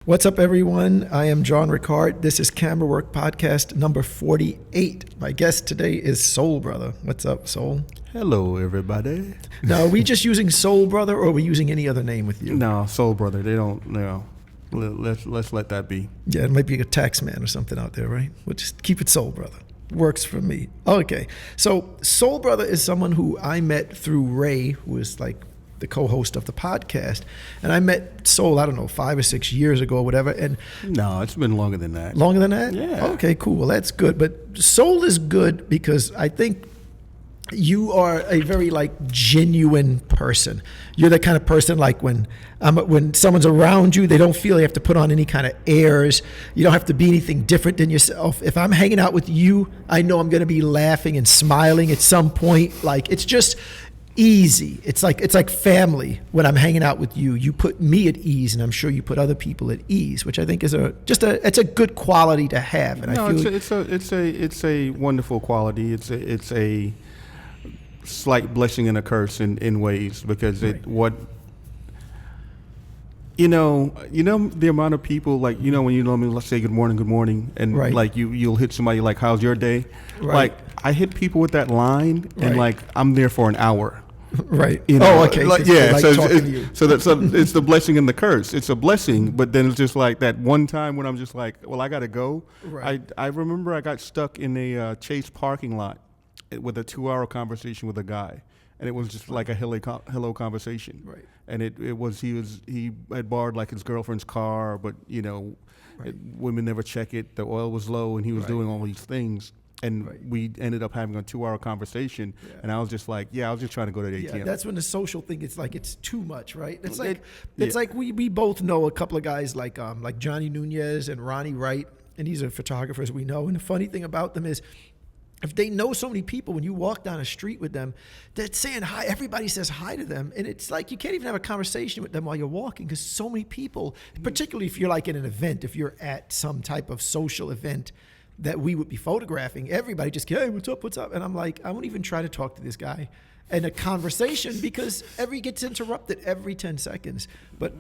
What's up, everyone? I am John Ricard. This is Camera Work Podcast number 48. My guest today is Soul Brother. What's up, Soul? Hello, everybody. Now, are we just using Soul Brother, or are we using any other name with you? No, Soul Brother. They don't. No, let's let that be. Yeah, it might be a tax man or something out there, right? We'll just keep it Soul Brother. Works for me. Okay, so Soul Brother is someone who I met through Ray, who is like the co-host of the podcast, and I met Soul, I don't know, 5 or 6 years ago or whatever. And no, it's been longer than that. Longer than that? Yeah. Okay, cool. Well, that's good. But Soul is good because I think you are a very genuine person. You're the kind of person when someone's around you, they don't feel they have to put on any kind of airs. You don't have to be anything different than yourself. If I'm hanging out with you, I know I'm going to be laughing and smiling at some point. It's just easy. It's like family. When I'm hanging out with you, you put me at ease, and I'm sure you put other people at ease, which I think is it's a good quality to have. And no, it's a wonderful quality. It's a slight blessing and a curse in ways, because right. The amount of people when you know me, let's say good morning, and right. you'll hit somebody how's your day? Right. I hit people with that line, and right. I'm there for an hour. Right. Oh, okay. So it's the blessing and the curse. It's a blessing, but then it's just that one time when I'm just I gotta go. Right. I remember I got stuck in a Chase parking lot with a 2-hour conversation with a guy, and it was just like a hello conversation. Right. And he had borrowed his girlfriend's car, but right. women never check it. The oil was low, and he was right. doing all these things. And right. we ended up having a 2-hour conversation, and I was just I was just trying to go to the ATM. Yeah, that's when the social thing, it's too much, right? It's like we both know a couple of guys like Johnny Nunez and Ronnie Wright, and these are photographers we know. And the funny thing about them is, if they know so many people, when you walk down a street with them, they're saying hi. Everybody says hi to them. And it's you can't even have a conversation with them while you're walking, because so many people, particularly if you're in an event, if you're at some type of social event that we would be photographing, everybody just, hey, what's up? And I'm I won't even try to talk to this guy in a conversation, because gets interrupted every 10 seconds. But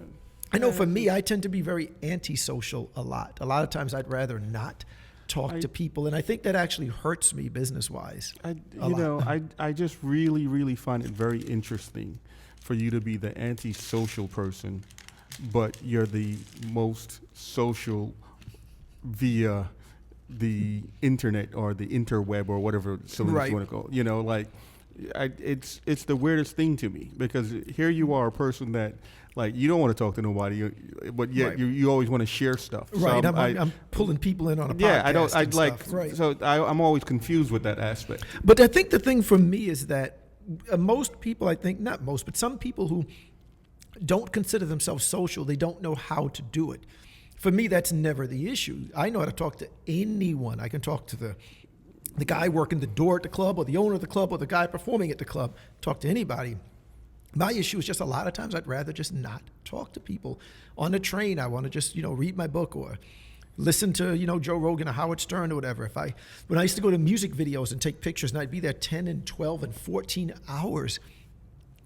I know for me, I tend to be very antisocial a lot. A lot of times I'd rather not talk to people, and I think that actually hurts me business-wise. I just really, really find it very interesting for you to be the antisocial person, but you're the most social via the internet or the interweb or whatever right. you want to call it. It's the weirdest thing to me, because here you are, a person that you don't want to talk to nobody, but yet right. you always want to share stuff. Right, so I'm pulling people in on a podcast. Yeah, right. I'm always confused with that aspect. But I think the thing for me is that most people, not most, but some people who don't consider themselves social, they don't know how to do it. For me, that's never the issue. I know how to talk to anyone. I can talk to the guy working the door at the club, or the owner of the club, or the guy performing at the club. Talk to anybody. My issue is just a lot of times I'd rather just not talk to people. On the train, I want to just read my book or listen to Joe Rogan or Howard Stern or whatever. When I used to go to music videos and take pictures, and I'd be there 10 and 12 and 14 hours,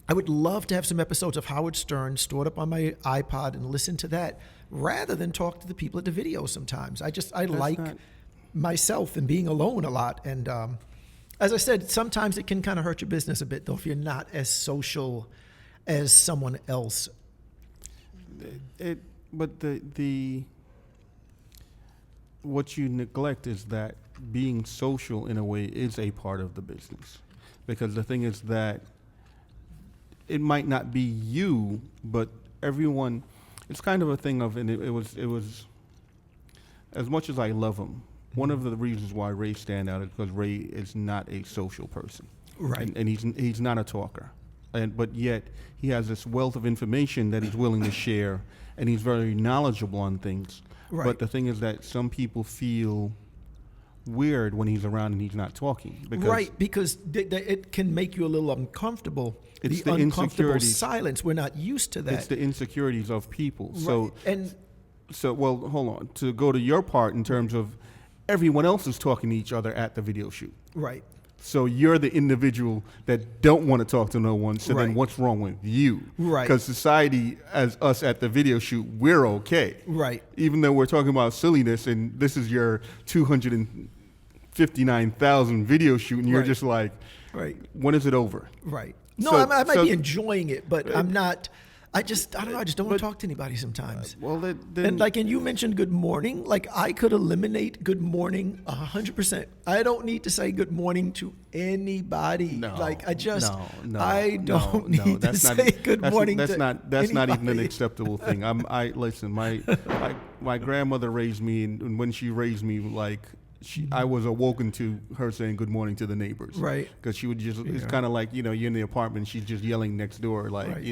I would love to have some episodes of Howard Stern stored up on my iPod and listen to that, rather than talk to the people at the video sometimes. I like myself and being alone a lot. And as I said, sometimes it can kind of hurt your business a bit, though, if you're not as social as someone else. But what you neglect is that being social in a way is a part of the business. Because the thing is that it might not be you, but everyone. It's kind of a thing of, and it was as much as I love him, one of the reasons why Ray stand out is because Ray is not a social person, right? And he's not a talker, but yet he has this wealth of information that he's willing to share, and he's very knowledgeable on things. Right. But the thing is that some people feel weird when he's around and he's not talking. Because it can make you a little uncomfortable. It's the uncomfortable silence. We're not used to that. It's the insecurities of people. Right. So hold on. To go to your part in terms of everyone else is talking to each other at the video shoot. Right. So you're the individual that don't want to talk to no one. So then Right. what's wrong with you? Right. Because society, as us at the video shoot, we're okay. Right. Even though we're talking about silliness and this is your 259,000 video shoot and you're Right. just like, Right. when is it over? Right. No, So- I might so- be enjoying it, but I'm not. I don't know. I just don't want to talk to anybody sometimes. Well, then, And you mentioned good morning. Like I could eliminate good morning 100%. I don't need to say good morning to anybody. no, I just no, I don't no, need to that's not, say good that's, morning That's to not even an anybody. acceptable thing. Listen. My grandmother raised me, and when she raised me, I was awoken to her saying good morning to the neighbors. Right. Because she would just, it's Yeah. kind of like, you're in the apartment, she's just yelling next door, Right.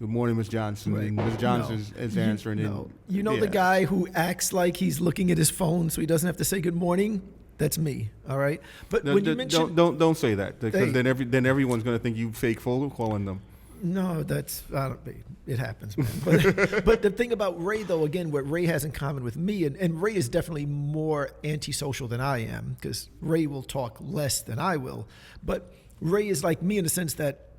good morning, Miss Johnson. Right. And Miss Johnson is answering. No. And, You know the guy who acts like he's looking at his phone so he doesn't have to say good morning? That's me. All right. But when you mentioned Don't say that, because Hey. then everyone's going to think you fake full of calling them. No, it happens, man. But the thing about Ray, though, again, what Ray has in common with me, and Ray is definitely more antisocial than I am, because Ray will talk less than I will. But Ray is like me in the sense that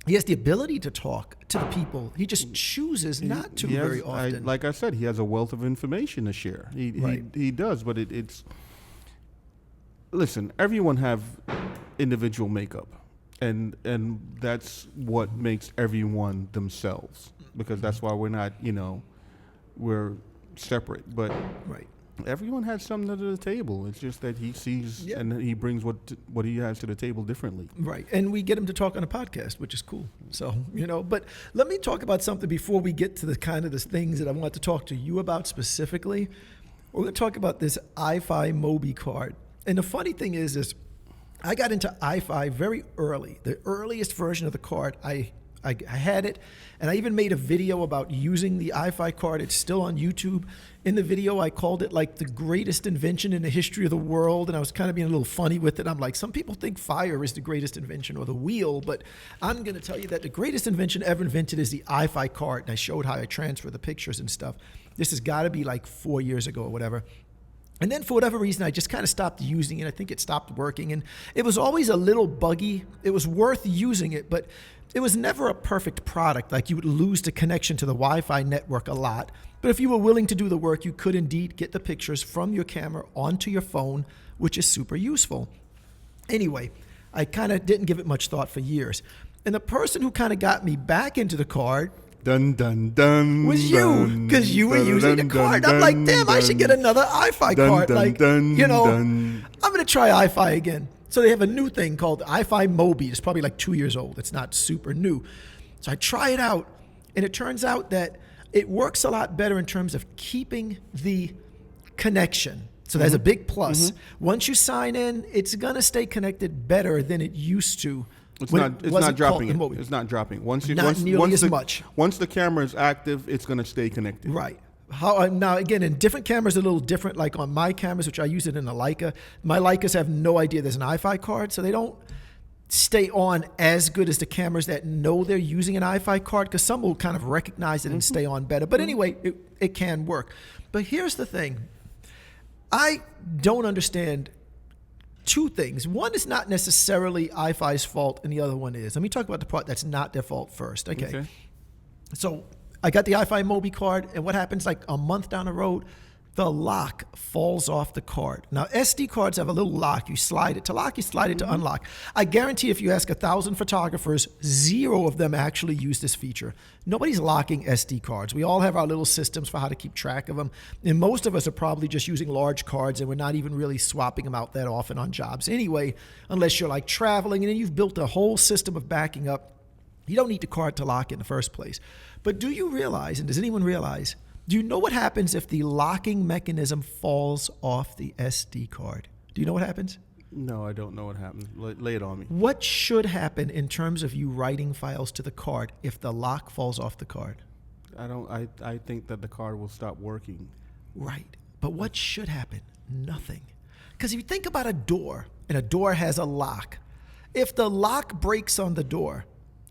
he has the ability to talk to the people. He just chooses not to very often. Like I said, he has a wealth of information to share. Right. He does, but it's... Listen, everyone have individual makeup. And that's what makes everyone themselves, because that's why we're not, we're separate. But Right. everyone has something to the table. It's just that he sees Yeah. and he brings what he has to the table differently. Right. And we get him to talk on a podcast, which is cool. So, but let me talk about something before we get to the kind of the things that I want to talk to you about specifically. We're going to talk about this EyeFi Mobi card. And the funny thing is I got into EyeFi very early. The earliest version of the card, I had it, and I even made a video about using the EyeFi card. It's still on YouTube. In the video, I called it like the greatest invention in the history of the world, and I was kind of being a little funny with it. I'm like, some people think fire is the greatest invention or the wheel, but I'm going to tell you that the greatest invention ever invented is the EyeFi card, and I showed how I transfer the pictures and stuff. This has got to be like 4 years ago or whatever. And then for whatever reason, I just kind of stopped using it. I think it stopped working. And it was always a little buggy. It was worth using it, but it was never a perfect product. Like you would lose the connection to the Wi-Fi network a lot. But if you were willing to do the work, you could indeed get the pictures from your camera onto your phone, which is super useful. Anyway, I kind of didn't give it much thought for years. And the person who kind of got me back into the card Dun dun dun. was you, because you were using the card. I'm like, damn, I should get another EyeFi card. I'm going to try EyeFi again. So they have a new thing called EyeFi Mobi. It's probably like 2 years old. It's not super new. So I try it out, and it turns out that it works a lot better in terms of keeping the connection. So that's a big plus. Once you sign in, it's going to stay connected better than it used to. It's not dropping it. It's not dropping. Once the camera is active, it's going to stay connected. Right. Now, again, in different cameras, a little different. Like on my cameras, which I use it in a Leica, my Leicas have no idea there's an EyeFi card, so they don't stay on as good as the cameras that know they're using an EyeFi card, because some will kind of recognize it and stay on better. But anyway, it can work. But here's the thing. I don't understand two things. One is not necessarily EyeFi's fault, and the other one is. Let me talk about the part that's not their fault first. Okay. So I got the EyeFi Mobi card, and what happens like a month down the road, the lock falls off the card. Now, SD cards have a little lock. You slide it to lock, you slide it to unlock. I guarantee if you ask 1,000 photographers, 0 of them actually use this feature. Nobody's locking SD cards. We all have our little systems for how to keep track of them. And most of us are probably just using large cards, and we're not even really swapping them out that often on jobs anyway, unless you're like traveling and then you've built a whole system of backing up. You don't need the card to lock in the first place. But do you realize, and does anyone realize, do you know what happens if the locking mechanism falls off the SD card? Do you know what happens? No, I don't know what happens. Lay it on me. What should happen in terms of you writing files to the card if the lock falls off the card? I think that the card will stop working. Right. But what should happen? Nothing. Because if you think about a door, and a door has a lock, if the lock breaks on the door,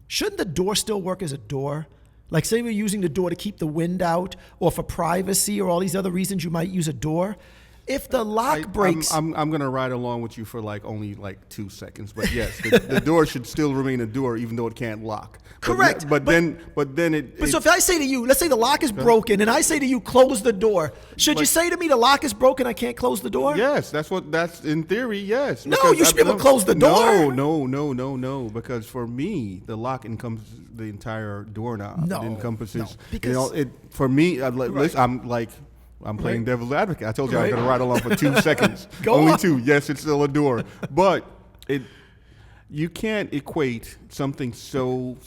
shouldn't the door still work as a door? Like say we're using the door to keep the wind out, or for privacy, or all these other reasons you might use a door. If the lock breaks, I'm gonna ride along with you for only 2 seconds, but yes, the door should still remain a door even though it can't lock. Correct. But then it. So if I say to you, let's say the lock is broken, and I say to you, close the door, should you say to me the lock is broken, I can't close the door? Yes, that's in theory. Yes. No, you should be able to close the door. No. Because for me, the lock encompasses the entire doorknob. No, it encompasses. no, because For me, I'm playing devil's advocate. I told you I was going to ride along for 2 seconds. Only 2. Yes, it's still a door, but you can't equate something so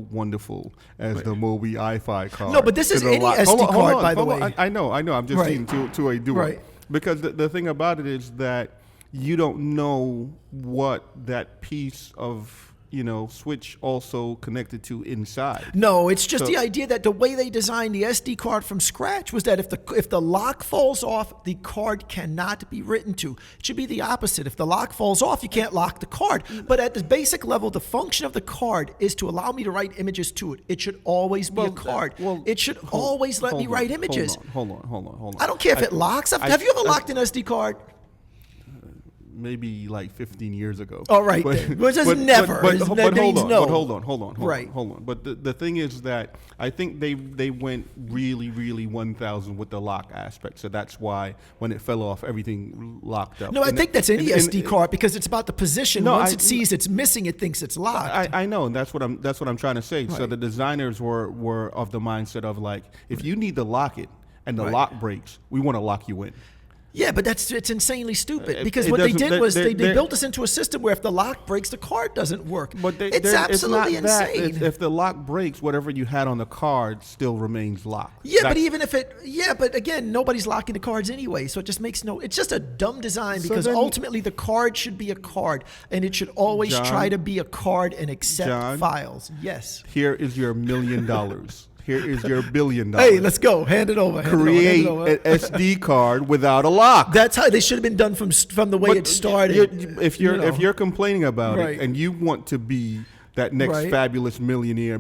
wonderful as the Mobi EyeFi card. No, but this is any SD card, by the way. I know. I'm just saying to a door. Right. Because the thing about it is that you don't know what that piece of switch also connected to inside. No, it's just the idea that the way they designed the SD card from scratch was that if the lock falls off, the card cannot be written to. It should be the opposite. If the lock falls off, you can't lock the card. But at the basic level, the function of the card is to allow me to write images to it. It should always be a card. It should always let me write images. Hold on. I don't care if it locks. Have you ever locked an SD card? Maybe 15 years ago. All right, then. But never. But hold on. Right. Hold on. But the thing is that I think they went really 1,000 with the lock aspect. So that's why when it fell off, everything locked up. No, I think that's any SD card because it's about the position. Once it sees it's missing, it thinks it's locked. I know, and that's what I'm trying to say. Right. So the designers were of the mindset of if you need to lock it and the lock breaks, we want to lock you in. Yeah, but it's insanely stupid because what they did was they built us into a system where if the lock breaks, the card doesn't work. But it's absolutely insane. If the lock breaks, whatever you had on the card still remains locked. Yeah, but even if but again, nobody's locking the cards anyway, so it just makes it's just a dumb design because ultimately the card should be a card and it should always try to be a card and accept files. Yes. Here is your $1 million. Here is your $1 billion. Hey, let's go. Hand it over. Create an SD card without a lock. That's how they should have been done from the way it started. If you're complaining about it and you want to be that next fabulous billionaire.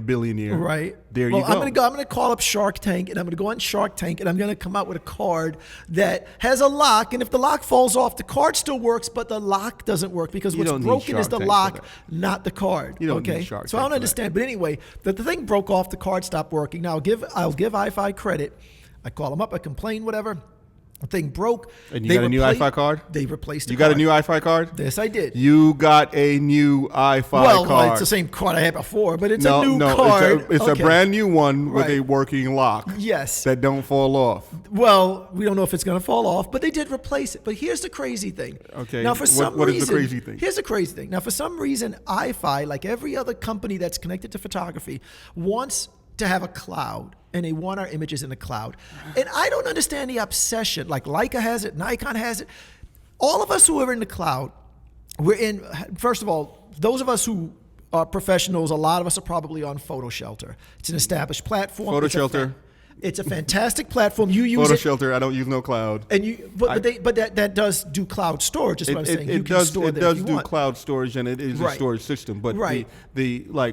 Right. There you go. I'm gonna call up Shark Tank and I'm gonna go on Shark Tank and I'm gonna come out with a card that has a lock, and if the lock falls off, the card still works, but the lock doesn't work because what's broken is the lock, not the card. You don't need Shark Tank. So I don't understand. But anyway, the thing broke off, the card stopped working. Now I'll give EyeFi credit. I call them up, I complain, whatever. The thing broke. And you got a new EyeFi card? They replaced the card. You got a new EyeFi card? Yes, I did. You got a new EyeFi card. Well, it's the same card I had before, but it's a new card. It's a brand new one with a working lock. Yes. That don't fall off. Well, we don't know if it's going to fall off, but they did replace it. But here's the crazy thing. Okay. Now, for some reason, what is the crazy thing? Here's the crazy thing. Now, for some reason, EyeFi, like every other company that's connected to photography, wants to have a cloud, and they want our images in the cloud. And I don't understand the obsession. Like Leica has it, Nikon has it. All of us who are in the cloud, first of all, those of us who are professionals, a lot of us are probably on PhotoShelter. It's an established platform. PhotoShelter. It's a fantastic platform. You use PhotoShelter. I don't use no cloud. And that does do cloud storage. Is what I'm saying. It does do cloud storage, and it is a storage system. But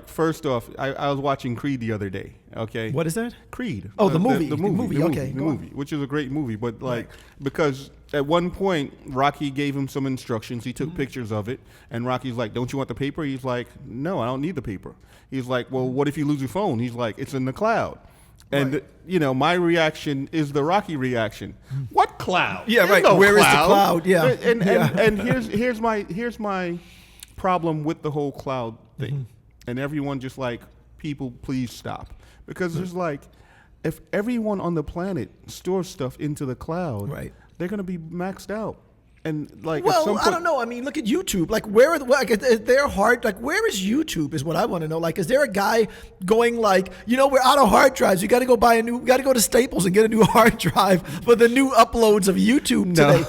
first off, I was watching Creed the other day. Okay. What is that? Creed. Oh, the movie. The movie. Okay. The movie, which is a great movie, but because at one point Rocky gave him some instructions. He took pictures of it, and Rocky's like, "Don't you want the paper?" He's like, "No, I don't need the paper." He's like, "Well, what if you lose your phone?" He's like, "It's in the cloud." And my reaction is the Rocky reaction. What cloud? Yeah, right. Where is the cloud? Yeah. And here's my problem with the whole cloud thing. And everyone just people, please stop, because it's if everyone on the planet stores stuff into the cloud, they're going to be maxed out. And I don't know. I mean, look at YouTube. Where are they're hard? Where is YouTube? Is what I want to know. Is there a guy going we're out of hard drives. You got to go buy we got to go to Staples and get a new hard drive for the new uploads of YouTube today.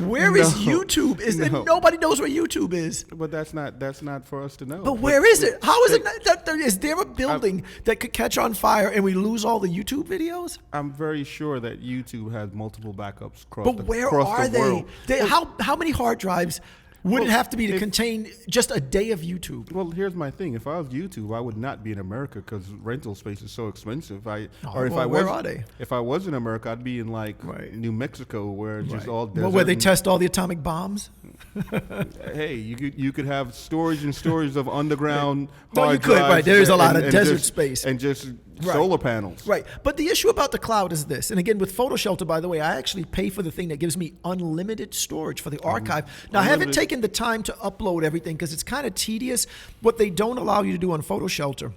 Where is YouTube? Nobody knows where YouTube is. But that's not for us to know. But where is it? How is it? Is there a building that could catch on fire and we lose all the YouTube videos? I'm very sure that YouTube has multiple backups across the world. But where are they? How many hard drives Would it have to be to contain just a day of YouTube? Well, here's my thing. If I was YouTube, I would not be in America because rental space is so expensive. Where are they? If I was in America, I'd be in like New Mexico, where it's just all desert. Well, where they test all the atomic bombs? Hey, you could have storage and storage of underground No, you could, right. There's a lot of desert space. And just solar panels. Right. But the issue about the cloud is this. And again, with PhotoShelter, by the way, I actually pay for the thing that gives me unlimited storage for the archive. Now, I haven't taken the time to upload everything because it's kind of tedious. What they don't allow you to do on PhotoShelter,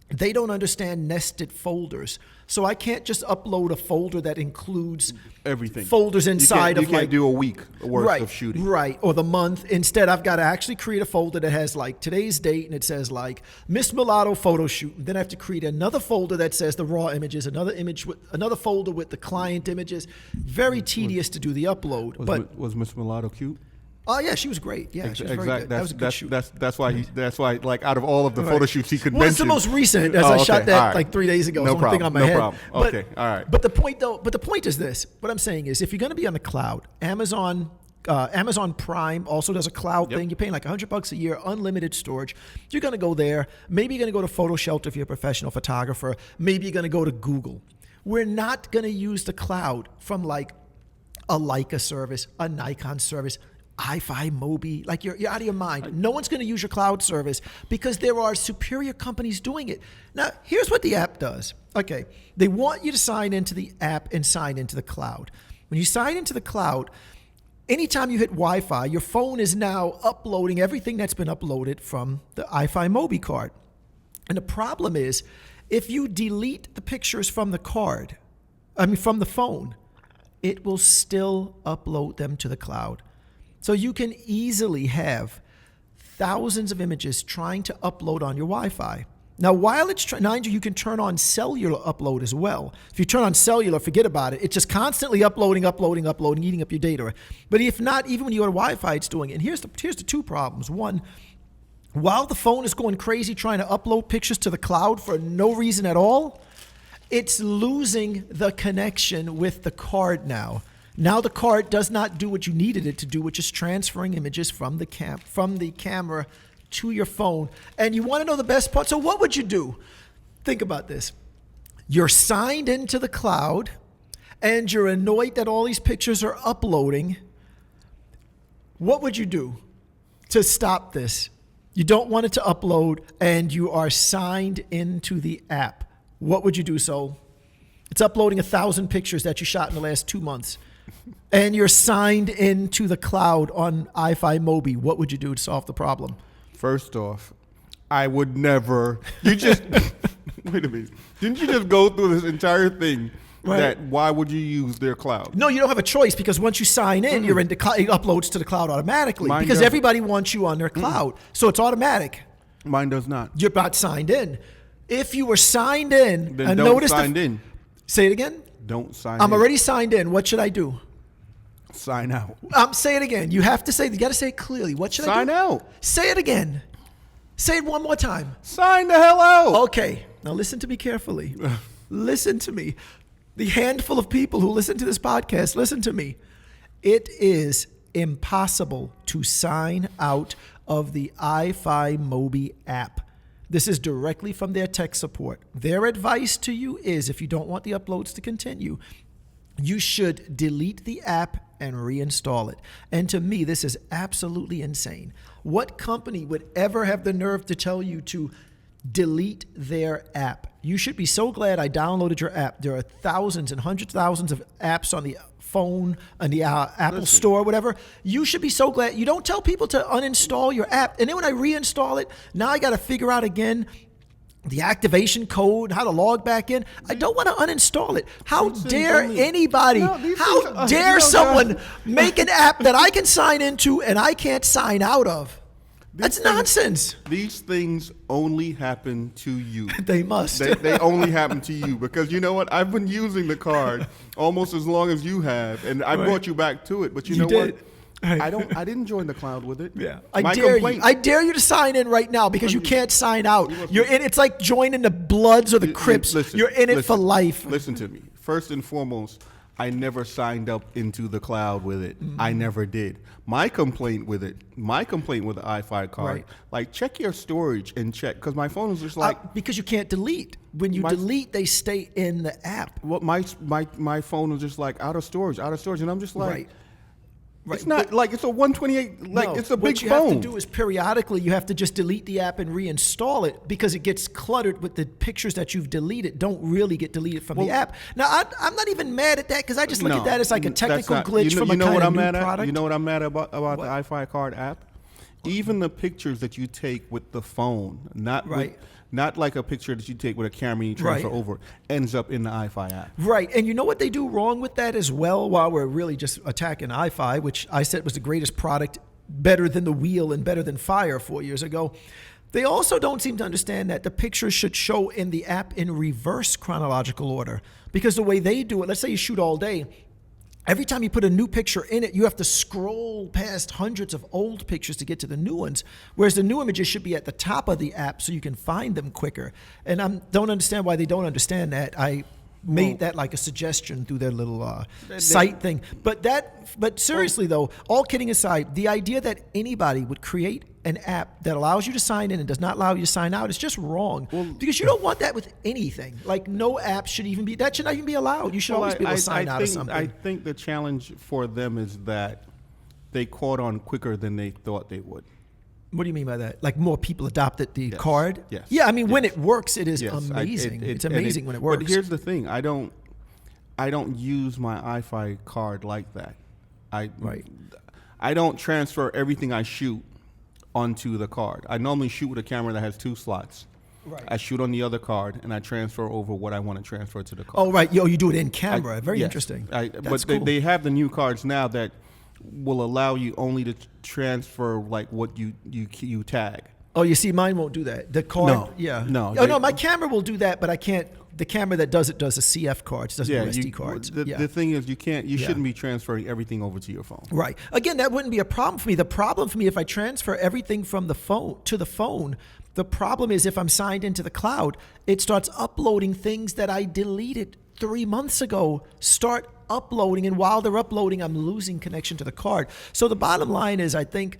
they don't understand nested folders. So I can't just upload a folder that includes everything. Folders inside you can't do a week worth of shooting. Right, or the month. Instead, I've got to actually create a folder that has like today's date and it says like Miss Mulatto photo shoot. And then I have to create another folder that says the raw images, another folder with the client images. Very tedious to do the upload. Was Miss Mulatto cute? Oh yeah, she was great. Yeah, she was very good. That was a good shoot. That's why like out of all of the photo shoots he could mention. Well, it's the most recent. As I shot that like 3 days ago. No it's the only thing on my head. Problem. Okay, all right. But the point is this. What I'm saying is, if you're going to be on the cloud, Amazon Prime also does a cloud thing. You're paying like $100 a year, unlimited storage. You're going to go there. Maybe you're going to go to PhotoShelter if you're a professional photographer. Maybe you're going to go to Google. We're not going to use the cloud from like a Leica service, a Nikon service, EyeFi, Mobi, like you're out of your mind. No one's going to use your cloud service because there are superior companies doing it. Now, here's what the app does. Okay, they want you to sign into the app and sign into the cloud. When you sign into the cloud, anytime you hit Wi-Fi, your phone is now uploading everything that's been uploaded from the EyeFi Mobi card. And the problem is, if you delete the pictures from the from the phone, it will still upload them to the cloud. So you can easily have thousands of images trying to upload on your Wi-Fi. Now, while it's mind you, you can turn on cellular upload as well. If you turn on cellular, forget about it. It's just constantly uploading, eating up your data. But if not, even when you go to Wi-Fi, it's doing it. And here's the two problems. One, while the phone is going crazy trying to upload pictures to the cloud for no reason at all, it's losing the connection with the card now. Now the card does not do what you needed it to do, which is transferring images from the camera to your phone. And you want to know the best part? So what would you do? Think about this. You're signed into the cloud, and you're annoyed that all these pictures are uploading. What would you do to stop this? You don't want it to upload, and you are signed into the app. What would you do, Sol? It's uploading 1,000 pictures that you shot in the last 2 months. And you're signed into the cloud on EyeFi Mobi. What would you do to solve the problem? First off, I would never. You just wait a minute. Didn't you just go through this entire thing? Right. That why would you use their cloud? No, you don't have a choice because once you sign in, you're in the it uploads to the cloud automatically because everybody wants you on their cloud, so it's automatic. Mine does not. You're not signed in. If you were signed in, then don't sign in. Say it again. Don't sign in. I'm already signed in. What should I do? Sign out. Say it again. You have to say. You got to say it clearly. What should I do? Sign out. Say it again. Say it one more time. Sign the hell out. Okay. Now listen to me carefully. Listen to me. The handful of people who listen to this podcast, listen to me. It is impossible to sign out of the EyeFi Mobi app. This is directly from their tech support. Their advice to you is if you don't want the uploads to continue, you should delete the app and reinstall it. And to me, this is absolutely insane. What company would ever have the nerve to tell you to delete their app? You should be so glad I downloaded your app. There are thousands and hundreds of thousands of apps on the phone, on the Apple Store, whatever. You should be so glad. You don't tell people to uninstall your app. And then when I reinstall it, now I got to figure out again the activation code, how to log back in. I don't want to uninstall it. How dare anybody, how dare someone make an app that I can sign into and I can't sign out of? That's nonsense. These things only happen to you. They must. They only happen to you because you know what? I've been using the card almost as long as you have, and I brought you back to it. But you know what? I didn't join the cloud with it. Yeah, I dare you to sign in right now because you can't sign out. You're in. It's like joining the Bloods or the Crips. You're in it for life. Listen to me. First and foremost, I never signed up into the cloud with it. I never did. My complaint with the EyeFi card, Right. like check your storage and check, because my phone was just like, because you can't delete. When you delete, they stay in the app. what my phone was just like out of storage, and I'm just like, Right. it's not like it's a 128, like No, it's a big what you phone. have to do is periodically you have to just delete the app and reinstall it, because it gets cluttered with the pictures that you've deleted don't really get deleted from the app. Now, I'm not even mad at that, because I just look at that as like a technical glitch from a kind of new product. You know what I'm mad about the EyeFi card app? Even the pictures that you take with the phone, not like a picture that you take with a camera and you transfer over, ends up in the EyeFi app. Right. And you know what they do wrong with that as well, while we're really just attacking EyeFi, which I said was the greatest product, better than the Wheel and better than Fire 4 years ago. They also don't seem to understand that the pictures should show in the app in reverse chronological order, because the way they do it, let's say you shoot all day, every time you put a new picture in it, you have to scroll past hundreds of old pictures to get to the new ones, whereas the new images should be at the top of the app so you can find them quicker. And I don't understand why they don't understand that. I made that like a suggestion through their little site thing. But seriously though, all kidding aside, the idea that anybody would create an app that allows you to sign in and does not allow you to sign out is just wrong. Because you don't want that with anything. Like no app should not even be allowed. You should always be able to sign out of something. I think the challenge for them is that they caught on quicker than they thought they would. What do you mean by that? Like more people adopted the card? Yes. Yeah, I mean, when it works, it is amazing. It's amazing when it works. But here's the thing. I don't use my EyeFi card like that. I don't transfer everything I shoot onto the card. I normally shoot with a camera that has 2 slots. Right. I shoot on the other card and I transfer over what I want to transfer to the card. Oh, right. You do it in camera. Very interesting. But cool. They have the new cards now that will allow you only to transfer like what you tag. Oh, you see, mine won't do that. The card, No. My camera will do that, but I can't. The camera that does it does a CF cards, doesn't do SD cards. The thing is, you shouldn't be transferring everything over to your phone. Right. Again, that wouldn't be a problem for me. The problem for me, if I transfer everything from the phone to the phone, the problem is if I'm signed into the cloud, it starts uploading things that I deleted 3 months ago, start uploading, and while they're uploading, I'm losing connection to the card. So the bottom line is, I think,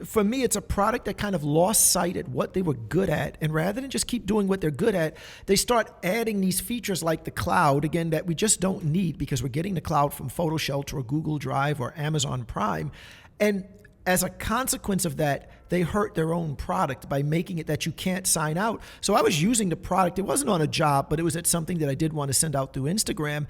for me, it's a product that kind of lost sight at what they were good at. And rather than just keep doing what they're good at, they start adding these features like the cloud, again, that we just don't need because we're getting the cloud from PhotoShelter or Google Drive or Amazon Prime. And as a consequence of that, they hurt their own product by making it that you can't sign out. So I was using the product. It wasn't on a job, but it was at something that I did want to send out through Instagram.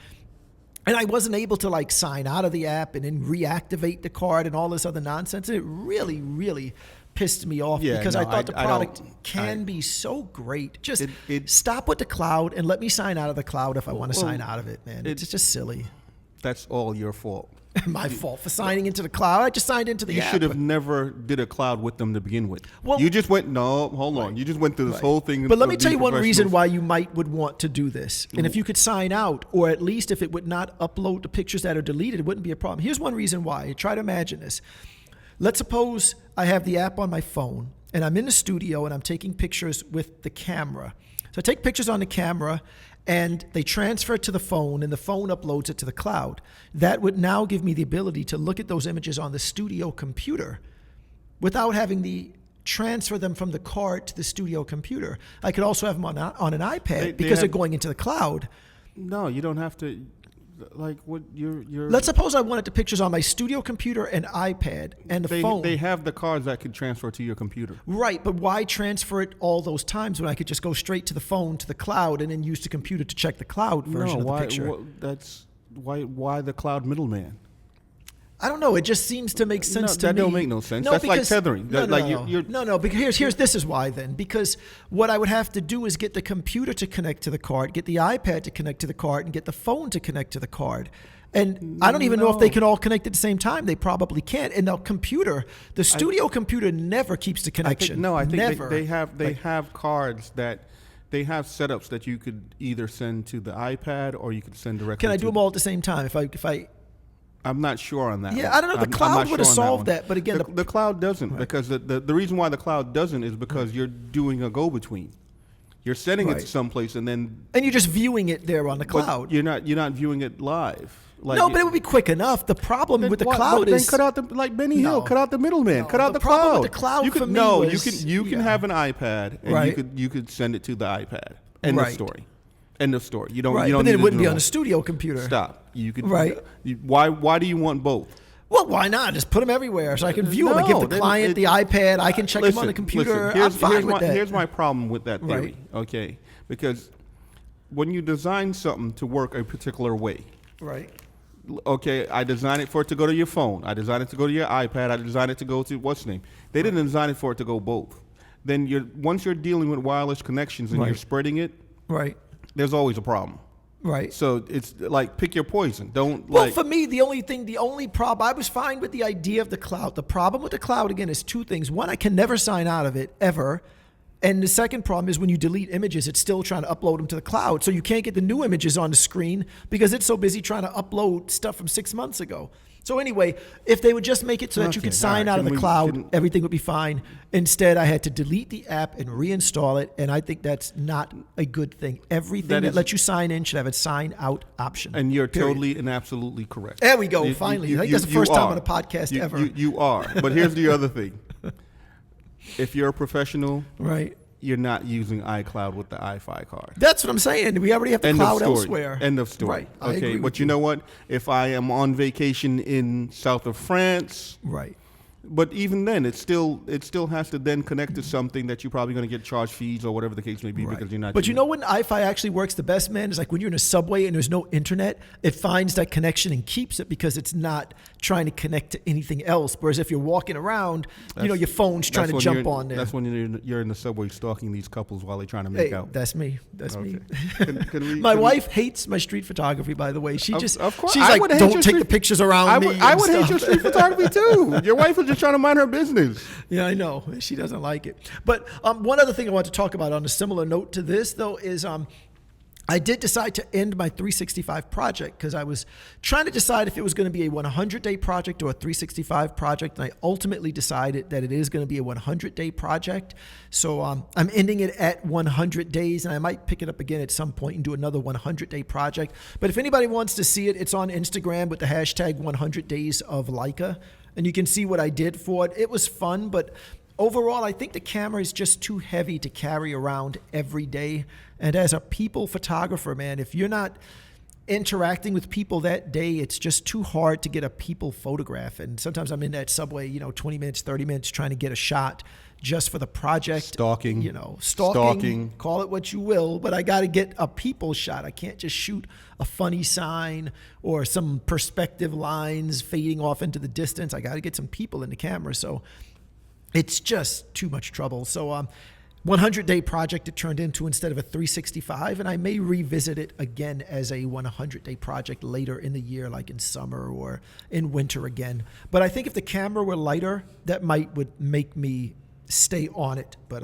And I wasn't able to like sign out of the app and then reactivate the card and all this other nonsense. And it really, really pissed me off because I thought the product can be so great. Just stop with the cloud and let me sign out of the cloud if I want to sign out of it, man. It's just silly. That's all your fault. My fault for signing into the cloud. I just signed into the app. You should have never did a cloud with them to begin with. Well, you just went, hold on. You just went through this whole thing. But let me tell you one reason why you would want to do this. And if you could sign out, or at least if it would not upload the pictures that are deleted, it wouldn't be a problem. Here's one reason why. Try to imagine this. Let's suppose I have the app on my phone and I'm in the studio and I'm taking pictures with the camera. So I take pictures on the camera and they transfer it to the phone and the phone uploads it to the cloud. That would now give me the ability to look at those images on the studio computer without having to transfer them from the card to the studio computer. I could also have them on an iPad because they're going into the cloud. No, you don't have to. Like what you're. Let's suppose I wanted the pictures on my studio computer and iPad and the phone. They have the cards that could transfer to your computer. Right, but why transfer it all those times when I could just go straight to the phone, to the cloud, and then use the computer to check the cloud version of the picture? That's why the cloud middleman? I don't know. It just seems to make sense to me. That don't make no sense. That's like tethering. No. Because this is why then. Because what I would have to do is get the computer to connect to the card, get the iPad to connect to the card, and get the phone to connect to the card. And I don't even know if they can all connect at the same time. They probably can't. And the studio computer never keeps the connection. I think they have cards that. They have setups that you could either send to the iPad or you could send directly. Can I do them all at the same time? I'm not sure on that. Yeah, I don't know. The cloud would have solved that, but again, the cloud doesn't, because the reason why the cloud doesn't is because you're doing a go-between. You're sending it to someplace and you're just viewing it there on the cloud. You're not viewing it live. Like, no, but it would be quick enough. The problem with the cloud then is cut out the like Benny Hill, cut out the middleman, cut out the the problem cloud. with the cloud you could for me no, was- you can have an iPad and Right. you could send it to the iPad. End of Right. story. End of story. You don't. right, You don't but then need it wouldn't to be do on all- a studio computer. Stop. You could. Right. Why do you want both? Well, why not? Just put them everywhere so I can view them. I No, give the then client the iPad. I can check them on the computer. Listen, I'm fine with that. Here's my problem with that theory. Right. Okay, because when you design something to work a particular way, Right. okay, I designed it for it to go to your phone. I designed it to go to your iPad. I designed it to go to what's name. They didn't design it for it to go both. Then once you're dealing with wireless connections and Right. you're spreading it, Right. there's always a problem. Right. So it's like pick your poison. Don't Well, like. for me, the only problem, I was fine with the idea of the cloud. The problem with the cloud, again, is two things. One, I can never sign out of it, ever. And the second problem is when you delete images, it's still trying to upload them to the cloud. So you can't get the new images on the screen because it's so busy trying to upload stuff from 6 months ago. So anyway, if they would just make it so that you Okay, could sign all right. out of the Can we- cloud, can- everything would be fine. Instead, I had to delete the app and reinstall it, and I think that's not a good thing. Everything That that is- lets you sign in should have a sign out option. And you're Period. totally and absolutely correct. There we go, finally. I think that's the first time are. on a podcast ever. You are. But here's the other thing. If you're a professional, Right. you're not using iCloud with the EyeFi card. That's what I'm saying. We already have the End of cloud story. elsewhere. End of story. Right. I Okay, agree with but you know what? If I am on vacation in south of France, Right. but even then, it still has to then connect to something that you're probably going to get charged fees or whatever the case may be Right. because you're not. But you know when EyeFi actually works the best, man, is like when you're in a subway and there's no internet, it finds that connection and keeps it because it's not trying to connect to anything else. Whereas if you're walking around, your phone's trying to when jump you're- on there. That's when you're in the subway stalking these couples while they're trying to make Hey, out. that's me. That's me. Okay. Can My we- wife hates my street photography, by the way. She Of- just, of course. she's I like, would hate don't your take the street- pictures around me. I and would hate stuff." your street photography too. Your wife was just trying to mind her business. Yeah, I know. She doesn't like it. But one other thing I want to talk about on a similar note to this, though, is I did decide to end my 365 project because I was trying to decide if it was going to be a 100-day project or a 365 project, and I ultimately decided that it is going to be a 100-day project. So I'm ending it at 100 days, and I might pick it up again at some point and do another 100-day project. But if anybody wants to see it, it's on Instagram with the hashtag 100 days of Leica, and you can see what I did for it. It was fun, but overall, I think the camera is just too heavy to carry around every day. And as a people photographer, man, if you're not interacting with people that day, it's just too hard to get a people photograph. And sometimes I'm in that subway, 20 minutes, 30 minutes trying to get a shot just for the project. Stalking. Stalking, call it what you will, but I got to get a people shot. I can't just shoot a funny sign or some perspective lines fading off into the distance. I got to get some people in the camera. So it's just too much trouble. So 100-day project it turned into instead of a 365, and I may revisit it again as a 100-day project later in the year, like in summer or in winter again. But I think if the camera were lighter, that would make me stay on it. But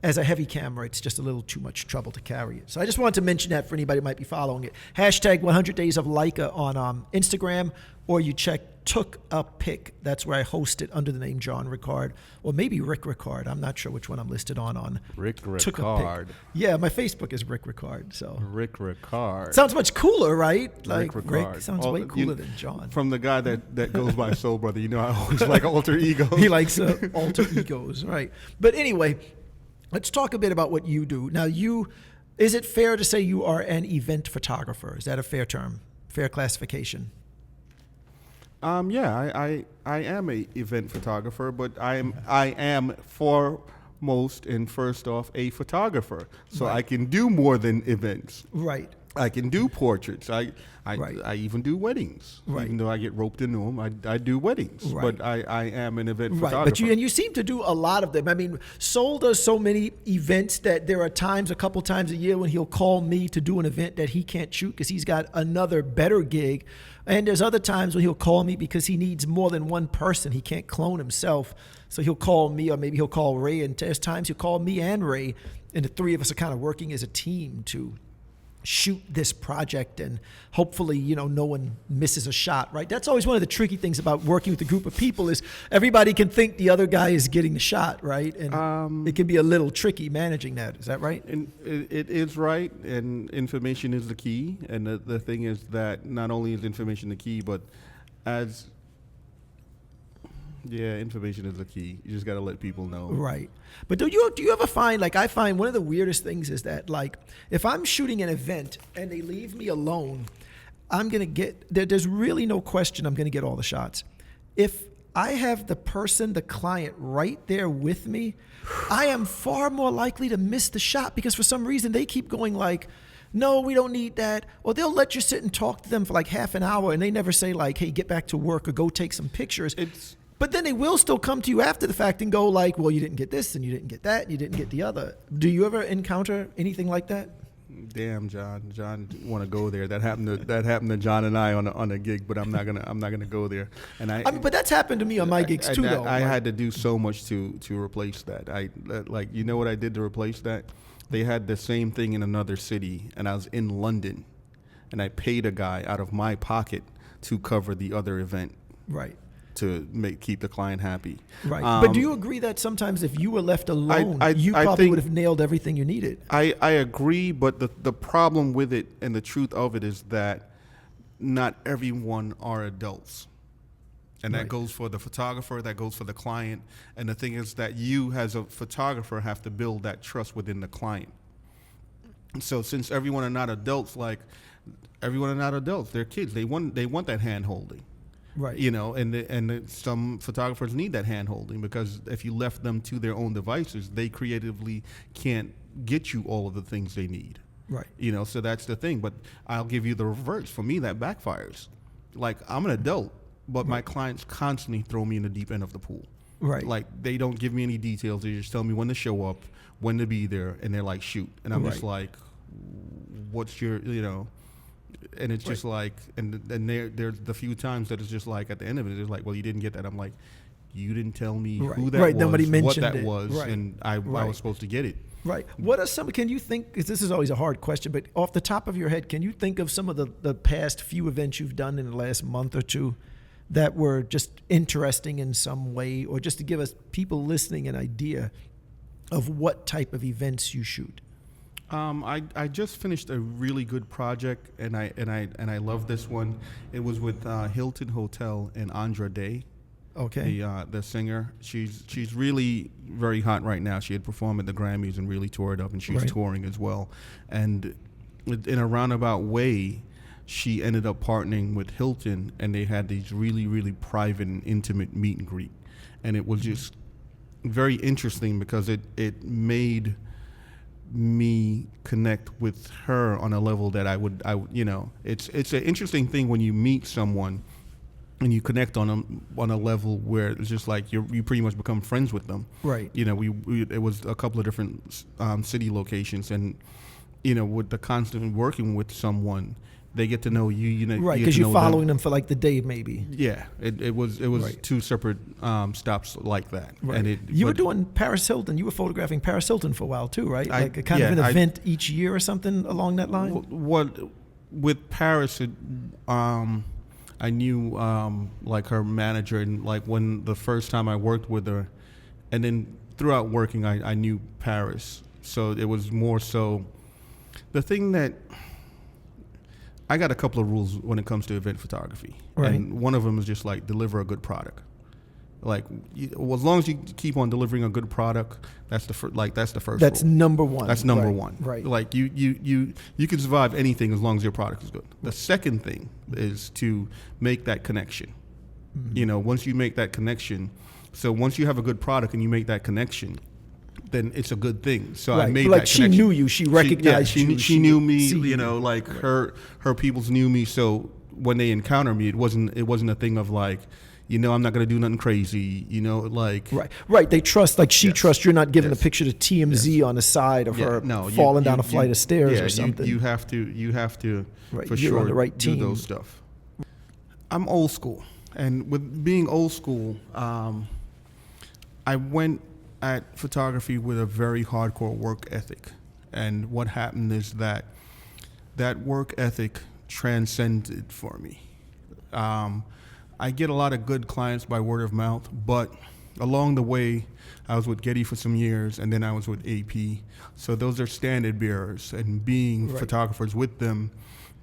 as a heavy camera, it's just a little too much trouble to carry it. So I just wanted to mention that for anybody who might be following it. Hashtag 100 Days of Leica on Instagram, or you check Took a Pic. That's where I host it under the name John Ricard, or maybe Rick Ricard. I'm not sure which one I'm listed on. Rick Took a Ricard. Pic. Yeah, my Facebook is Rick Ricard. So Rick Ricard. sounds much cooler, right? Like Rick Rick Ricard. sounds way cooler than John. From the guy that goes by Soul Brother, I always like alter ego. He likes alter egos, right? But anyway, let's talk a bit about what you do. Now, is it fair to say you are an event photographer? Is that a fair term, fair classification? Yeah, I am a event photographer, but I am foremost and first off a photographer. So Right. I can do more than events. Right. I can do portraits. I Right. even do weddings. Right. Even though I get roped into them, I do weddings. Right. But I am an event Right, photographer. but you seem to do a lot of them. I mean, Sol does so many events that there are times, a couple times a year, when he'll call me to do an event that he can't shoot because he's got another better gig. And there's other times when he'll call me because he needs more than one person. He can't clone himself. So he'll call me, or maybe he'll call Ray. And there's times he'll call me and Ray, and the three of us are kind of working as a team to shoot this project and hopefully, no one misses a shot, right? That's always one of the tricky things about working with a group of people is everybody can think the other guy is getting the shot, right? And it can be a little tricky managing that. Is that right? And it is right, and information is the key. And the thing is that not only is information the key, but information is the key. You just got to let people know. Right. But do you ever find, like I find one of the weirdest things is that, like, if I'm shooting an event and they leave me alone, I'm going to get, there's really no question I'm going to get all the shots. If I have the client right there with me, I am far more likely to miss the shot because for some reason they keep going like, no, we don't need that. Or they'll let you sit and talk to them for like half an hour and they never say like, hey, get back to work or go take some pictures. But then they will still come to you after the fact and go like, well, you didn't get this and you didn't get that and you didn't get the other. Do you ever encounter anything like that? Damn, John want to go there. That happened to John and I on a gig, but I'm not gonna go there. And I mean, but that's happened to me on my gigs too, though. I had to do so much to replace that. You know what I did to replace that? They had the same thing in another city, and I was in London, and I paid a guy out of my pocket to cover the other event. Right. To keep the client happy. Right. But do you agree that sometimes if you were left alone, you probably would have nailed everything you needed? I agree, but the problem with it and the truth of it is that not everyone are adults. And that goes for the photographer, that goes for the client. And the thing is that you as a photographer have to build that trust within the client. So since everyone are not adults, they're kids. They want that hand holding. Right. And some photographers need that hand holding because if you left them to their own devices, they creatively can't get you all of the things they need. Right. So that's the thing. But I'll give you the reverse. For me, that backfires. Like, I'm an adult, but my clients constantly throw me in the deep end of the pool. Right. Like, they don't give me any details. They just tell me when to show up, when to be there, and they're like, shoot. And I'm just like, what's your, and it's just like, and there's the few times that it's just like, at the end of it, it's like, well, you didn't get that. I'm like, you didn't tell me who that was, nobody mentioned what that it. was, and I was supposed to get it. Right. What are can you think, because this is always a hard question, but off the top of your head, can you think of some of the past few events you've done in the last month or two that were just interesting in some way, or just to give us people listening an idea of what type of events you shoot? I just finished a really good project, and I love this one. It was with Hilton Hotel and Andra Day. Okay. The singer. She's really very hot right now. She had performed at the Grammys and really tore it up, and she's touring as well. And in a roundabout way, she ended up partnering with Hilton, and they had these really, really private and intimate meet and greet. And it was just very interesting because it made me connect with her on a level that I would it's an interesting thing when you meet someone and you connect on a level where it's just like you pretty much become friends with them. Right. It was a couple of different city locations, and with the constant working with someone, they get to know you. Right, because you're following them for like the day, maybe. Yeah, it was two separate stops like that. Right. And you were doing Paris Hilton. You were photographing Paris Hilton for a while too, right? Like a kind of an event each year or something along that line. What with Paris, I knew like her manager, and like when the first time I worked with her, and then throughout working, I knew Paris. So it was more so the thing that. I got a couple of rules when it comes to event photography, and one of them is just like deliver a good product. Like, as long as you keep on delivering a good product, that's the first. That's rule. number one. That's number one. Right. Like you can survive anything as long as your product is good. The second thing is to make that connection. Mm-hmm. Once you make that connection, so once you have a good product and you make that connection, then it's a good thing. So I made that connection. She knew you. She recognized you. She knew me. Like her peoples knew me. So when they encounter me, it wasn't a thing of like, I'm not going to do nothing crazy. Like right. They trust. Like she trusts. You're not giving a picture to TMZ on the side of her falling down a flight of stairs or something. You have to for You're sure on the right team. Do those stuff. I'm old school, and with being old school, I went at photography with a very hardcore work ethic. And what happened is that that work ethic transcended for me. I get a lot of good clients by word of mouth, but along the way, I was with Getty for some years, and then I was with AP. So those are standard bearers, and being photographers with them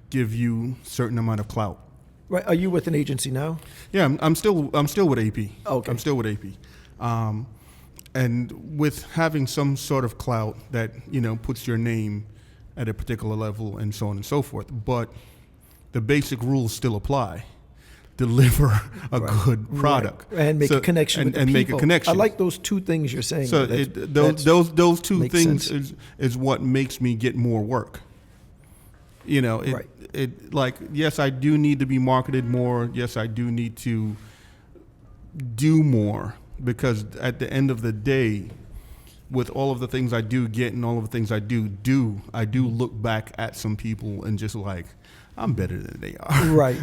give you certain amount of clout. Right. Are you with an agency now? Yeah, I'm still with AP. Okay. I'm still with AP. And with having some sort of clout that, puts your name at a particular level and so on and so forth, but the basic rules still apply. Deliver a good product. Right. And make a connection with the and people. Make a connection. I like those two things you're saying. So those two things is what makes me get more work. Yes, I do need to be marketed more. Yes, I do need to do more, because at the end of the day, with all of the things I do get and all of the things I do, I do look back at some people and just like, I'm better than they are. Right.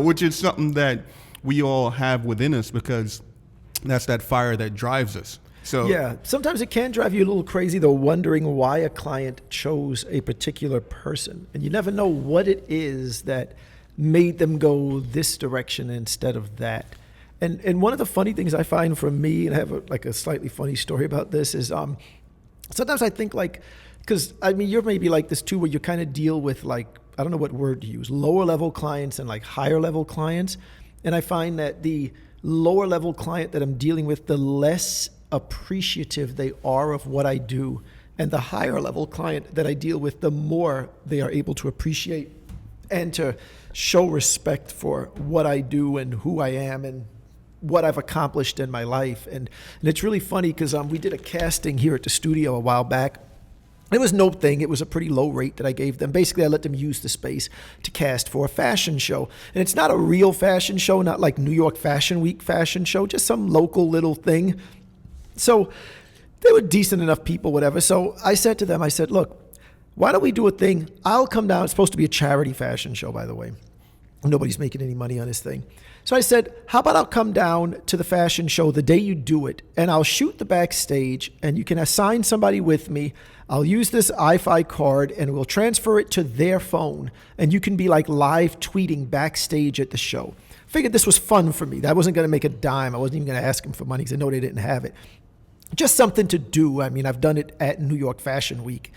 Which is something that we all have within us, because that's that fire that drives us. So yeah, sometimes it can drive you a little crazy, though, wondering why a client chose a particular person. And you never know what it is that made them go this direction instead of that. And one of the funny things I find for me, and I have a slightly funny story about this, is sometimes I think because you're maybe like this too, where you kind of deal with I don't know what word to use, lower level clients and higher level clients. And I find that the lower level client that I'm dealing with, the less appreciative they are of what I do. And the higher level client that I deal with, the more they are able to appreciate and to show respect for what I do and who I am and what I've accomplished in my life. And it's really funny because we did a casting here at the studio a while back. It was no thing. It was a pretty low rate that I gave them. Basically, I let them use the space to cast for a fashion show. And it's not a real fashion show, not like New York Fashion Week fashion show, just some local little thing. So they were decent enough people, whatever. So I said to them, look, why don't we do a thing? I'll come down. It's supposed to be a charity fashion show, by the way. Nobody's making any money on this thing. So I said, how about I'll come down to the fashion show the day you do it, and I'll shoot the backstage, and you can assign somebody with me. I'll use this EyeFi card, and we'll transfer it to their phone, and you can be live tweeting backstage at the show. Figured this was fun for me. I wasn't going to make a dime. I wasn't even going to ask them for money because I know they didn't have it. Just something to do. I've done it at New York Fashion Week.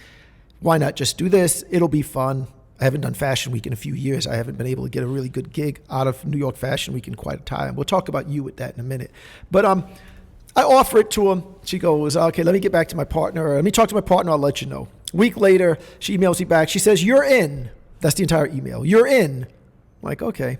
Why not just do this? It'll be fun. I haven't done Fashion Week in a few years. I haven't been able to get a really good gig out of New York Fashion Week in quite a time. We'll talk about you with that in a minute. But I offer it to him. She goes, okay, let me get back to my partner. Let me talk to my partner. I'll let you know. A week later, she emails me back. She says, you're in. That's the entire email. You're in. I'm like, okay.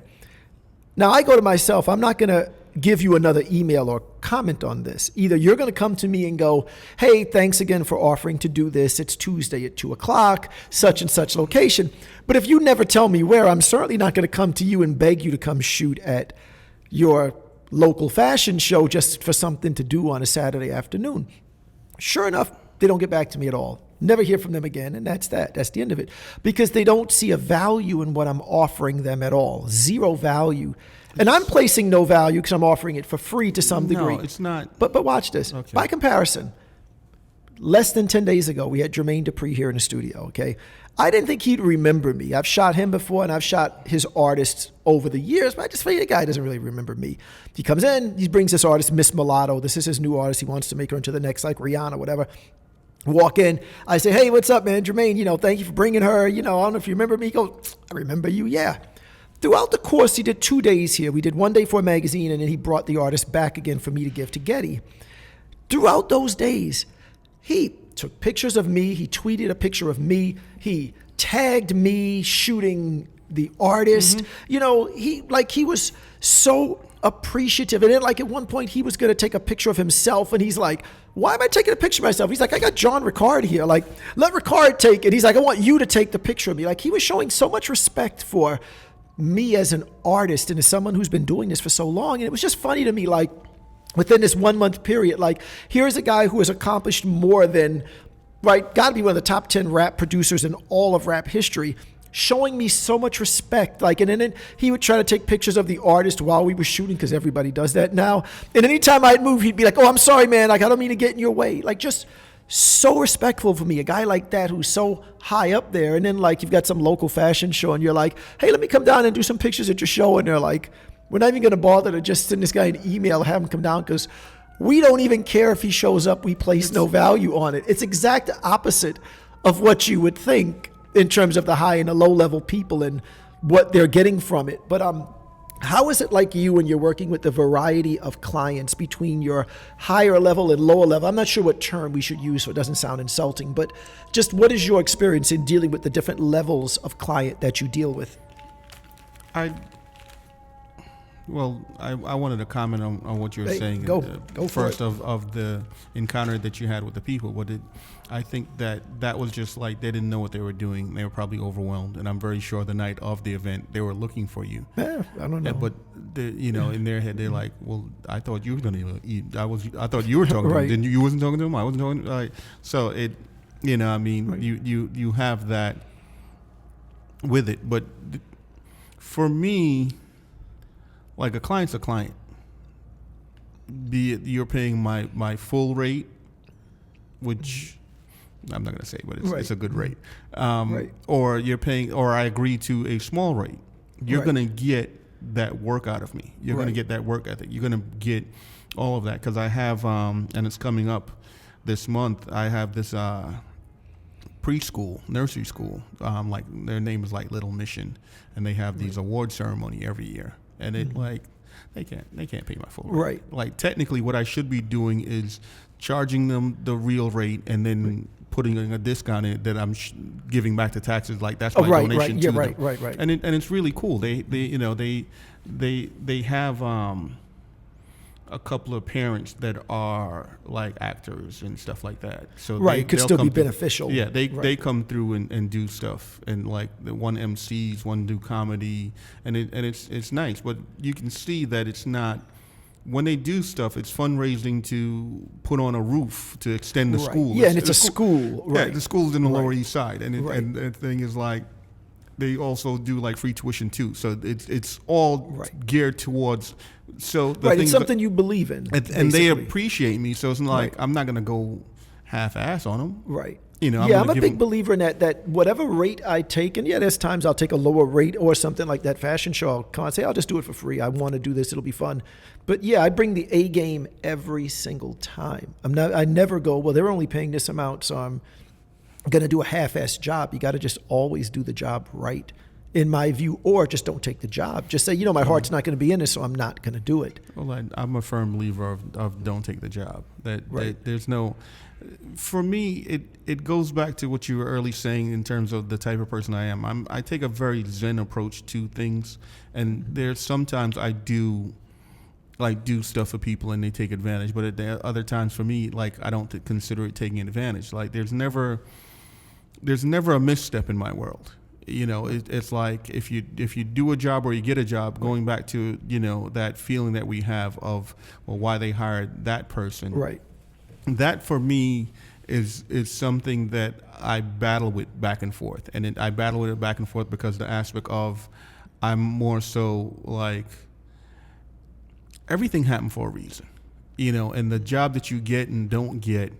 Now I go to myself. I'm not going to give you another email or comment on this. Either you're going to come to me and go, hey, thanks again for offering to do this. It's Tuesday at 2:00, such and such location. But if you never tell me where, I'm certainly not going to come to you and beg you to come shoot at your local fashion show just for something to do on a Saturday afternoon. Sure enough, they don't get back to me at all. Never hear from them again, and that's that. That's the end of it. Because they don't see a value in what I'm offering them at all. Zero value. And I'm placing no value because I'm offering it for free to some degree. No, it's not. But watch this. Okay. By comparison, less than 10 days ago, we had Jermaine Dupree here in the studio, okay? I didn't think he'd remember me. I've shot him before, and I've shot his artists over the years, but I just figured the guy doesn't really remember me. He comes in, he brings this artist, Miss Mulatto. This is his new artist. He wants to make her into the next, Rihanna, whatever. Walk in, I say, hey, what's up, man? Jermaine, thank you for bringing her. I don't know if you remember me. He goes, I remember you, yeah. Throughout the course, he did 2 days here. We did one day for a magazine, and then he brought the artist back again for me to give to Getty. Throughout those days, he took pictures of me. He tweeted a picture of me. He tagged me shooting the artist. Mm-hmm. He was so appreciative. And then at one point he was going to take a picture of himself, and he's like, why am I taking a picture of myself? He's like, I got John Ricard here. Let Ricard take it. He's like, I want you to take the picture of me. He was showing so much respect for me as an artist and as someone who's been doing this for so long. And it was just funny to me, within this 1 month period, here's a guy who has accomplished more than, got to be one of the top 10 rap producers in all of rap history, showing me so much respect. And then he would try to take pictures of the artist while we were shooting, because everybody does that now. And anytime I'd move, he'd be like, oh, I'm sorry, man. I don't mean to get in your way. Just so respectful for me, a guy like that who's so high up there. And then like you've got some local fashion show and you're like, hey, let me come down and do some pictures at your show. And they're like, we're not even going to bother to just send this guy an email, have him come down, because we don't even care if he shows up. We place no value on it. It's exact opposite of what you would think in terms of the high and the low level people and what they're getting from it. But how is it like you when you're working with the variety of clients between your higher level and lower level? I'm not sure what term we should use so it doesn't sound insulting, but just what is your experience in dealing with the different levels of client that you deal with? I wanted to comment on what you were saying. Go first for it. of the encounter that you had with the people. I think that was just like they didn't know what they were doing. They were probably overwhelmed, and I'm very sure the night of the event they were looking for you. Yeah, I don't know. But in their head they're like, well, I thought you were going to eat. I thought you were talking Right. to him. Then you wasn't talking to him. I wasn't talking. So it, I mean, Right. you have that with it. But for me, like a client's a client. Be it you're paying my full rate, which I'm not going to say, but it's, Right. it's a good rate. Right. Or you're paying, or I agree to a small rate. You're Right. going to get that work out of me. You're going to Right. get that work ethic. You're going to get all of that, because I have, and it's coming up this month. I have this preschool, nursery school. Like their name is like Little Mission, and they have these award ceremony every year. And it like they can't pay my full rate. Right. Like technically, what I should be doing is charging them the real rate and then putting in a discount in it that I'm giving back to taxes. Like that's my right, donation right, to yeah, them. right. And it's really cool. They have a couple of parents that are like actors and stuff like that. So Right, it could they'll still be come through. beneficial. Yeah, they Right. come through and do stuff, and like the one MCs, one do comedy, and it's nice. But you can see that it's not. When they do stuff, it's fundraising to put on a roof to extend the Right. school. Yeah, and it's a school. Right. Yeah, the school's in the Lower Right. East Side, and Right. and the thing is like, they also do like free tuition too. So it's all Right. geared towards. So the Right, thing it's is something you believe in. and they basically. appreciate me. So it's not like Right. I'm not gonna go half-ass on them. Right. I'm I'm gonna a give big 'em- believer in that whatever rate I take, and yeah, there's times I'll take a lower rate or something like that fashion show. I'll come and say, I'll just do it for free. I want to do this. It'll be fun. But yeah, I bring the A game every single time. I never go, well, they're only paying this amount, so I'm going to do a half-ass job. You got to just always do the job right, in my view, or just don't take the job. Just say, my heart's not going to be in this, so I'm not going to do it. Well, I'm a firm believer of don't take the job. That Right. there's no. For me, it goes back to what you were early saying in terms of the type of person I am. I take a very zen approach to things, and there's sometimes I do stuff for people and they take advantage, but at the other times for me, like I don't consider it taking advantage. Like there's never a misstep in my world. It's like if you do a job or you get a job, going back to that feeling that we have of why they hired that person. Right. That for me is something that I battle with back and forth, and I battle with it back and forth because the aspect of I'm more so like everything happened for a reason, and the job that you get and don't get,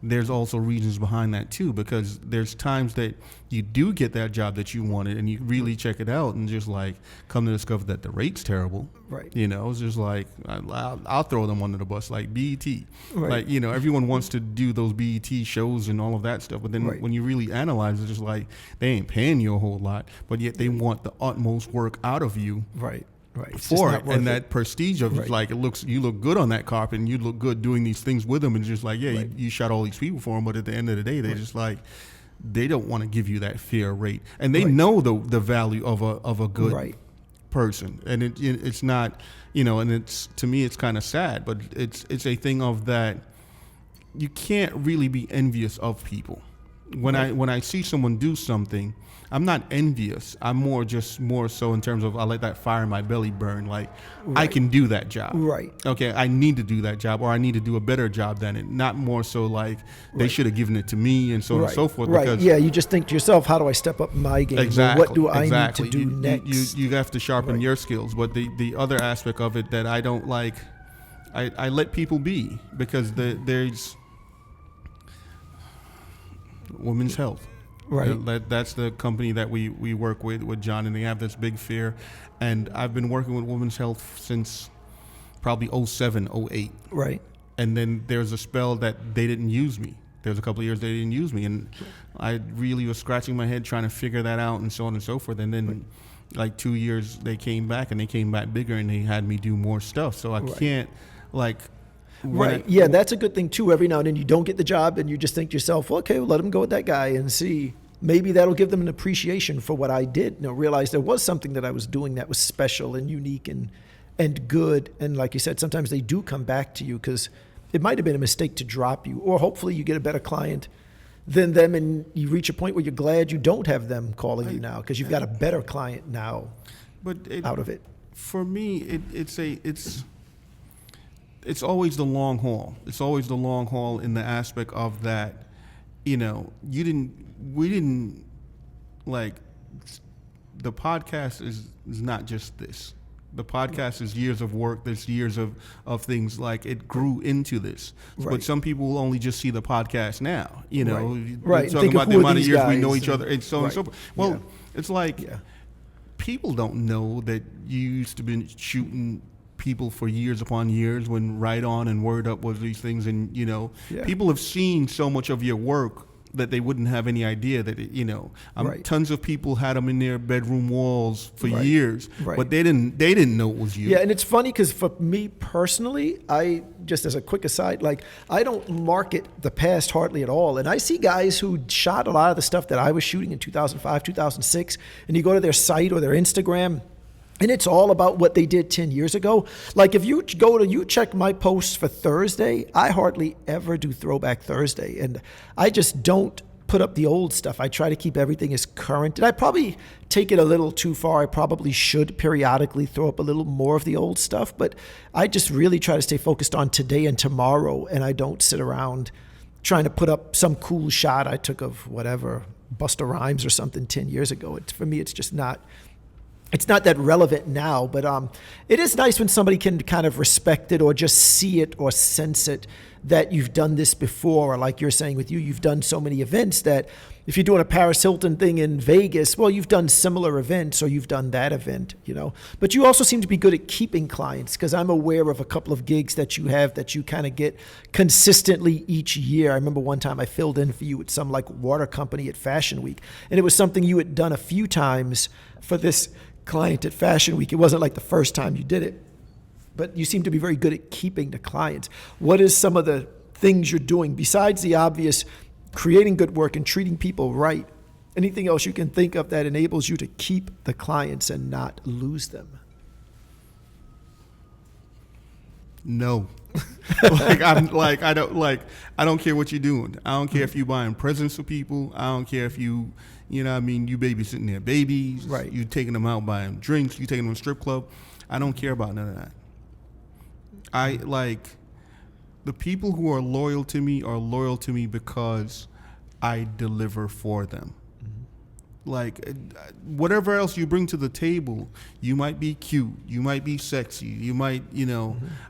there's also reasons behind that too, because there's times that you do get that job that you wanted and you really check it out and just like come to discover that the rate's terrible. Right. It's just like I'll throw them under the bus, like BET. Right. Like everyone wants to do those BET shows and all of that stuff, but then Right. when you really analyze it, it's just like they ain't paying you a whole lot, but yet they want the utmost work out of you. Right. Right. It's just For not it, worth and it. that prestige of Right. like you look good on that carpet and you look good doing these things with them, and just like Right. you shot all these people for them, but at the end of the day they just like they don't want to give you that fair rate, and they Right. know the value of a good Right. person, and it's not and it's to me it's kind of sad, but it's a thing of that you can't really be envious of people. When I see someone do something, I'm not envious. I'm more so in terms of I let that fire in my belly burn. Like I Right. can do that job. Right. Okay, I need to do that job, or I need to do a better job than it. Not more so like they Right. should have given it to me and so on and so forth. Right. Because Yeah, you just think to yourself, how do I step up my game? Or exactly. what do I exactly. need to do next? You have to sharpen Right. your skills. But the other aspect of it that I don't like, I let people be, because there's Women's Health. Right. That's the company that we work with John, and they have this big fear. And I've been working with Women's Health since probably 07, 08. Right. And then there's a spell that they didn't use me. There's a couple of years they didn't use me, and I really was scratching my head trying to figure that out, and so on and so forth. And then, like 2 years, they came back, and they came back bigger, and they had me do more stuff. So I can't, like, right. Yeah, that's a good thing too. Every now and then you don't get the job, and you just think to yourself, well, okay, well, let them go with that guy and see. Maybe that'll give them an appreciation for what I did. Realize there was something that I was doing that was special and unique and good. And like you said, sometimes they do come back to you because it might have been a mistake to drop you, or hopefully you get a better client than them, and you reach a point where you're glad you don't have them calling you now because you've got a better client now. But out of it, for me, it's always the long haul. It's always the long haul in the aspect of that, we didn't like the podcast is not just this. The podcast is years of work. There's years of things, like it grew into this. Right. But some people will only just see the podcast now, Right. Talking about the amount of years we know each other and so on and so forth. Well, yeah. It's like people don't know that you used to be shooting people for years upon years when Right On and Word Up was these things. And, people have seen so much of your work that they wouldn't have any idea that tons of people had them in their bedroom walls for years, but they didn't know it was you. Yeah, and it's funny because for me personally, I just as a quick aside, like I don't market the past hardly at all, and I see guys who shot a lot of the stuff that I was shooting in 2005, 2006, and you go to their site or their Instagram, and it's all about what they did 10 years ago. Like if you check my posts for Thursday, I hardly ever do Throwback Thursday. And I just don't put up the old stuff. I try to keep everything as current. And I probably take it a little too far. I probably should periodically throw up a little more of the old stuff. But I just really try to stay focused on today and tomorrow. And I don't sit around trying to put up some cool shot I took of whatever, Busta Rhymes or something 10 years ago. For me, it's just not... It's not that relevant now, but it is nice when somebody can kind of respect it or just see it or sense it that you've done this before. Or like you're saying with you, you've done so many events that if you're doing a Paris Hilton thing in Vegas, well, you've done similar events or you've done that event, But you also seem to be good at keeping clients because I'm aware of a couple of gigs that you have that you kind of get consistently each year. I remember one time I filled in for you at some like water company at Fashion Week, and it was something you had done a few times for this client at Fashion Week. It wasn't like the first time you did it, but you seem to be very good at keeping the clients. What is some of the things you're doing besides the obvious creating good work and treating people right? Anything else you can think of that enables you to keep the clients and not lose them? No. I don't care what you're doing. I don't care if you're buying presents for people. I don't care if you babysitting their babies. Right. You taking them out buying drinks. You taking them to strip club. I don't care about none of that. The people who are loyal to me because I deliver for them. Whatever else you bring to the table, you might be cute, you might be sexy, you might,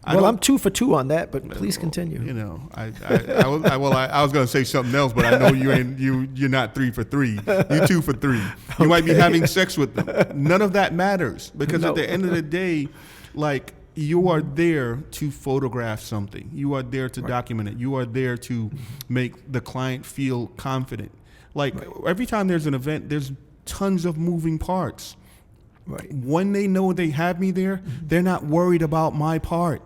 I'm 2 for 2 on that, but please continue. I was going to say something else, but I know you're not 3 for 3. You're 2 for 3. You might be having sex with them. None of that matters because at the end of the day, you are there to photograph something. You are there to document it. You are there to make the client feel confident. Every time there's an event, there's tons of moving parts. Right. When they know they have me there, they're not worried about my part.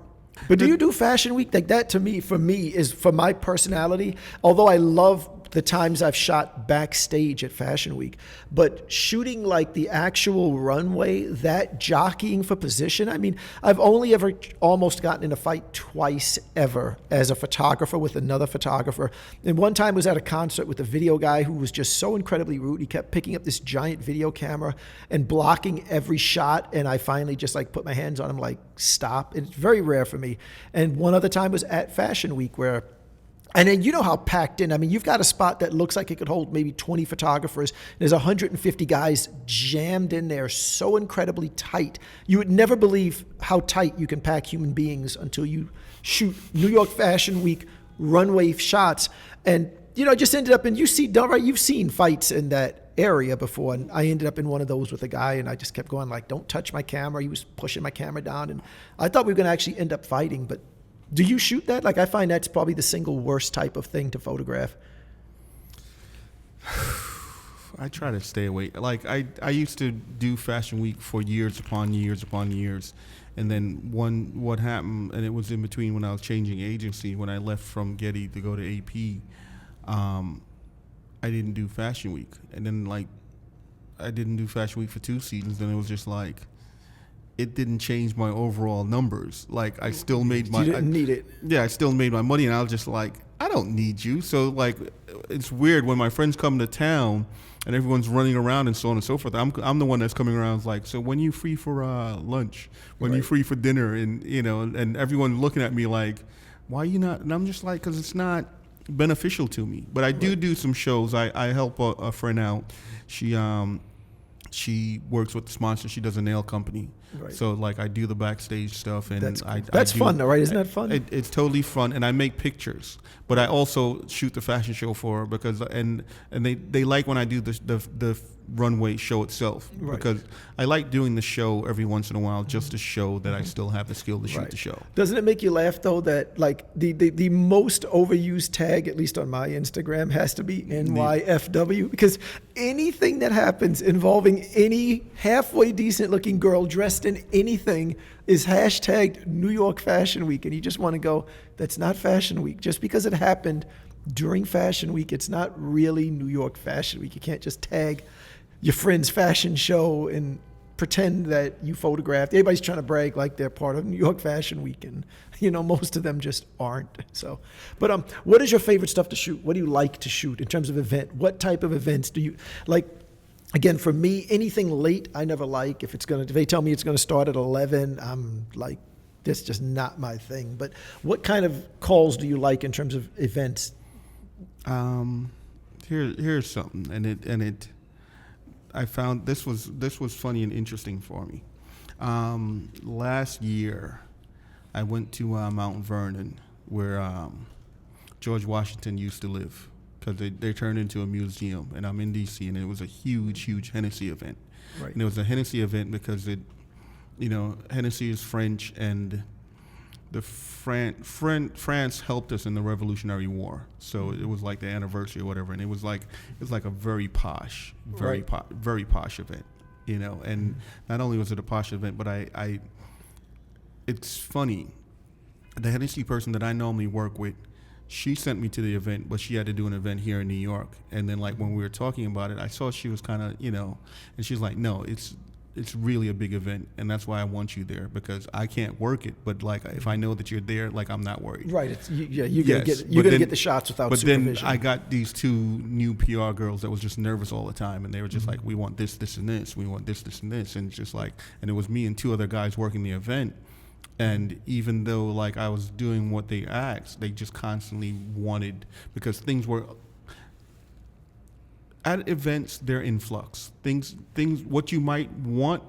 But do you do Fashion Week? Like that to me, for my personality, although I love the times I've shot backstage at Fashion Week, but shooting like the actual runway, that jockeying for position, I mean, I've only ever almost gotten in a fight twice ever as a photographer with another photographer. And one time was at a concert with a video guy who was just so incredibly rude. He kept picking up this giant video camera and blocking every shot. And I finally just put my hands on him, stop. It's very rare for me. And one other time was at Fashion Week and then you know how packed in. I mean, you've got a spot that looks like it could hold maybe 20 photographers. There's 150 guys jammed in there so incredibly tight. You would never believe how tight you can pack human beings until you shoot New York Fashion Week runway shots. And I just ended up in, right, you've seen fights in that area before, and I ended up in one of those with a guy, and I just kept going like, don't touch my camera. He was pushing my camera down, and I thought we were going to actually end up fighting. But do you shoot that? Like, I find that's probably the single worst type of thing to photograph. I try to stay away. Like, I used to do Fashion Week for years upon years upon years. And then what happened, and it was in between when I was changing agency, when I left from Getty to go to AP, I didn't do Fashion Week. And then, like, I didn't do Fashion Week for 2 seasons, and it was just like, it didn't change my overall numbers. Like, I still made my... You didn't need it. Yeah, I still made my money, and I was just like, I don't need you. So, like, it's weird when my friends come to town and everyone's running around and so on and so forth. I'm the one that's coming around like, so when you free for lunch? When you free for dinner? And, and everyone looking at me like, why are you not? And I'm just like, because it's not beneficial to me. But I do some shows. I help a friend out. She works with the sponsor. She does a nail company. Right. So, like, I do the backstage stuff, and that's fun, though, right? Isn't that fun? It's totally fun, and I make pictures. But I also shoot the fashion show for her because they like when I do the runway show itself, because I like doing the show every once in a while just to show that I still have the skill to shoot the show. Doesn't it make you laugh, though, that like the most overused tag, at least on my Instagram, has to be NYFW? Because anything that happens involving any halfway decent looking girl dressed in anything is hashtagged New York Fashion Week, and you just want to go, that's not Fashion Week. Just because it happened during Fashion Week, it's not really New York Fashion Week. You can't just tag your friend's fashion show and pretend that you photographed. Everybody's trying to brag like they're part of New York Fashion Week, and most of them just aren't. So, but what is your favorite stuff to shoot? What do you like to shoot in terms of event? What type of events do you like? Again, for me, anything late, I never like. If they tell me it's going to start at 11, I'm like, that's just not my thing. But what kind of calls do you like in terms of events? Here's something, and I found this was funny and interesting for me. Last year, I went to Mount Vernon, where George Washington used to live, because they turned into a museum, and I'm in D.C., and it was a huge Hennessy event. Right. And it was a Hennessy event because Hennessy is French, and France helped us in the Revolutionary War, so it was like the anniversary or whatever, and it was like a very posh event, And not only was it a posh event, but it's funny. The Hennessy person that I normally work with, she sent me to the event, but she had to do an event here in New York. And then, like, when we were talking about it, I saw she was kind of, and she's like, no, it's really a big event, and that's why I want you there, because I can't work it. But, like, if I know that you're there, like, I'm not worried. Right. You're gonna get the shots without supervision. But then I got these 2 new PR girls that was just nervous all the time, and they were just like, we want this, this, and this. We want this, this, and this. And it's just like, and it was me and 2 other guys working the event. And even though, like, I was doing what they asked, they just constantly wanted, because things were, at events, they're in flux. Things, what you might want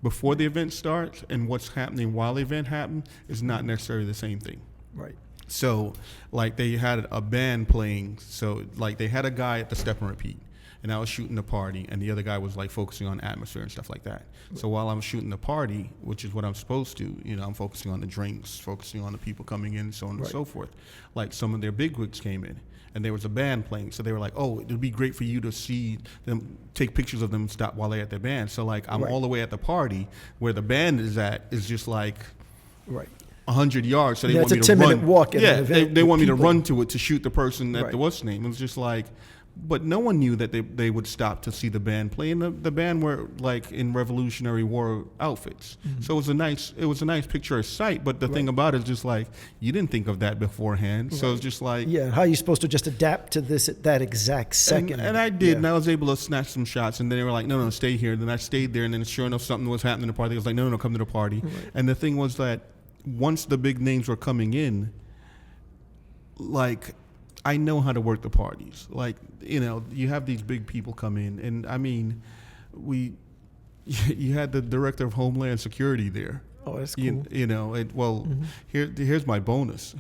before the event starts and what's happening while the event happens is not necessarily the same thing. Right. So, like, they had a band playing. So, like, they had a guy at the Step and Repeat, and I was shooting the party, and the other guy was, like, focusing on atmosphere and stuff like that. So while I'm shooting the party, which is what I'm supposed to, I'm focusing on the drinks, focusing on the people coming in, so on and so forth. Like, some of their bigwigs came in, and there was a band playing. So they were like, oh, it would be great for you to see them, take pictures of them, stop while they're at their band. So, like, I'm all the way at the party where the band is at is just like 100 yards. So they want me to run. 10-minute walk. They want me to run to it to shoot the person at the what's name. It was just like, but no one knew that they would stop to see the band play, and the band were, like, in Revolutionary War outfits. Mm-hmm. So it was a nice picture sight. But the thing about it is just like, you didn't think of that beforehand. So it's just like, how are you supposed to just adapt to this at that exact second? And I did, and I was able to snatch some shots. And then they were like, no, stay here. And then I stayed there, and then sure enough, something was happening at the party. I was like, no, come to the party. Right. And the thing was that once the big names were coming in, like, I know how to work the parties. Like, you have these big people come in, and I mean, you had the director of Homeland Security there. Oh, that's cool. Here's my bonus.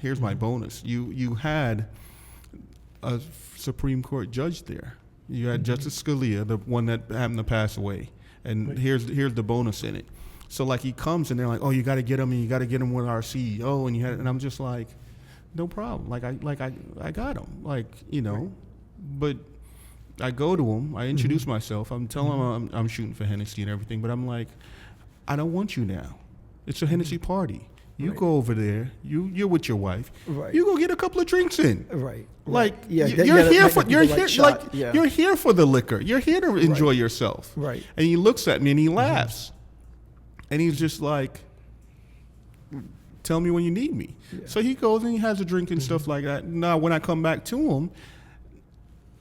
You had a Supreme Court judge there. You had Justice Scalia, the one that happened to pass away, and here's the bonus in it. So like he comes and they're like, oh, you got to get him, and you got to get him with our CEO, and I'm just like, no problem. Like I got him, like, you know, but I go to him, I introduce myself, I'm telling him I'm shooting for Hennessy and everything, but I'm like, I don't want you now. It's a Hennessy party. You go over there. You're with your wife. Right. You go get a couple of drinks in. Right. Like Yeah, you're here for you're here for the liquor. You're here to enjoy yourself. Right. And he looks at me and he laughs, and he's just like, "Tell me when you need me." Yeah. So he goes and he has a drink and stuff like that. Now when I come back to him,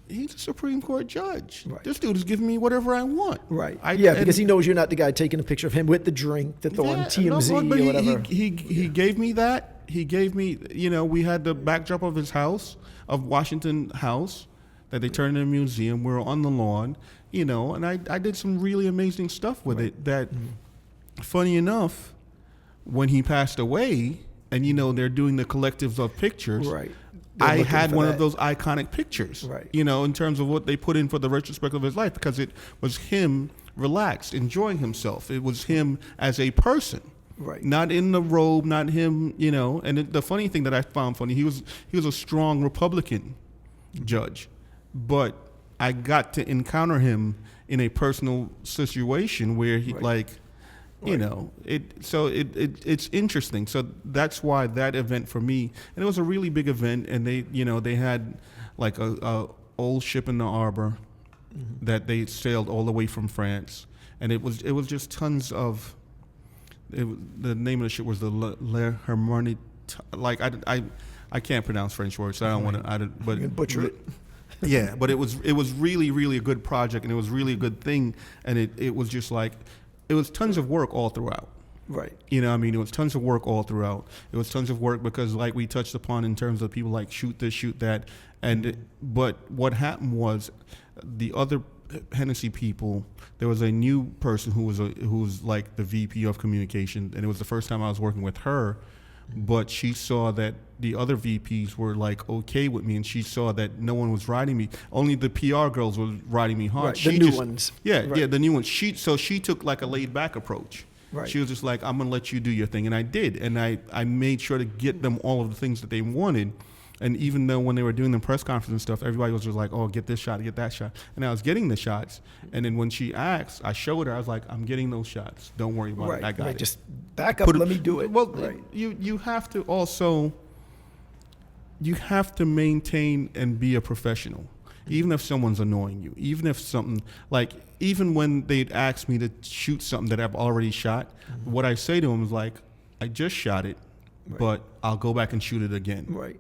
he's a Supreme Court judge. Right. This dude is giving me whatever I want. Right. Because he knows you're not the guy taking a picture of him with the drink that on TMZ or whatever. He gave me that. He gave me, you know, we had the backdrop of his house, of Washington House, that they turned into a museum. We were on the lawn, you know, and I did some really amazing stuff with it that, funny enough, when he passed away, and, you know, they're doing the collectives of pictures. Right. I had one of those iconic pictures, right, you know, in terms of what they put in for the retrospect of his life, because it was him relaxed, enjoying himself. It was him as a person, right, not in the robe, not him, you know. And the funny thing that I found funny, he was a strong Republican judge, but I got to encounter him in a personal situation where he you know, it's interesting. So that's why that event for me, and it was a really big event, and they had like a old ship in the harbor that they sailed all the way from France, and it was just tons of. The name of the ship was the Le Harmonie. Like I can't pronounce French words, so I don't want to. But you can butcher it. Yeah, but it was really, really a good project, and it was really a good thing, and it was just like. It was tons of work all throughout. Right. You know what I mean? It was tons of work all throughout. It was tons of work because, like we touched upon in terms of people like shoot this, shoot that. But what happened was the other Hennessy people, there was a new person who was like the VP of communication, and it was the first time I was working with her. But she saw that the other VPs were like okay with me, and she saw that no one was riding me. Only the PR girls were riding me hard. Right, the new ones. Yeah, the new ones. She took like a laid back approach. Right. She was just like, I'm gonna let you do your thing, and I did, and I made sure to get them all of the things that they wanted. And even though when they were doing the press conference and stuff, everybody was just like, oh, get this shot, get that shot. And I was getting the shots. And then when she asked, I showed her, I was like, I'm getting those shots. Don't worry about it. I got it. Just back up, let me do it. Well, you have to also, you have to maintain and be a professional. Even if someone's annoying you, even if something, like, even when they'd ask me to shoot something that I've already shot, what I say to them is like, I just shot it, but I'll go back and shoot it again. Right.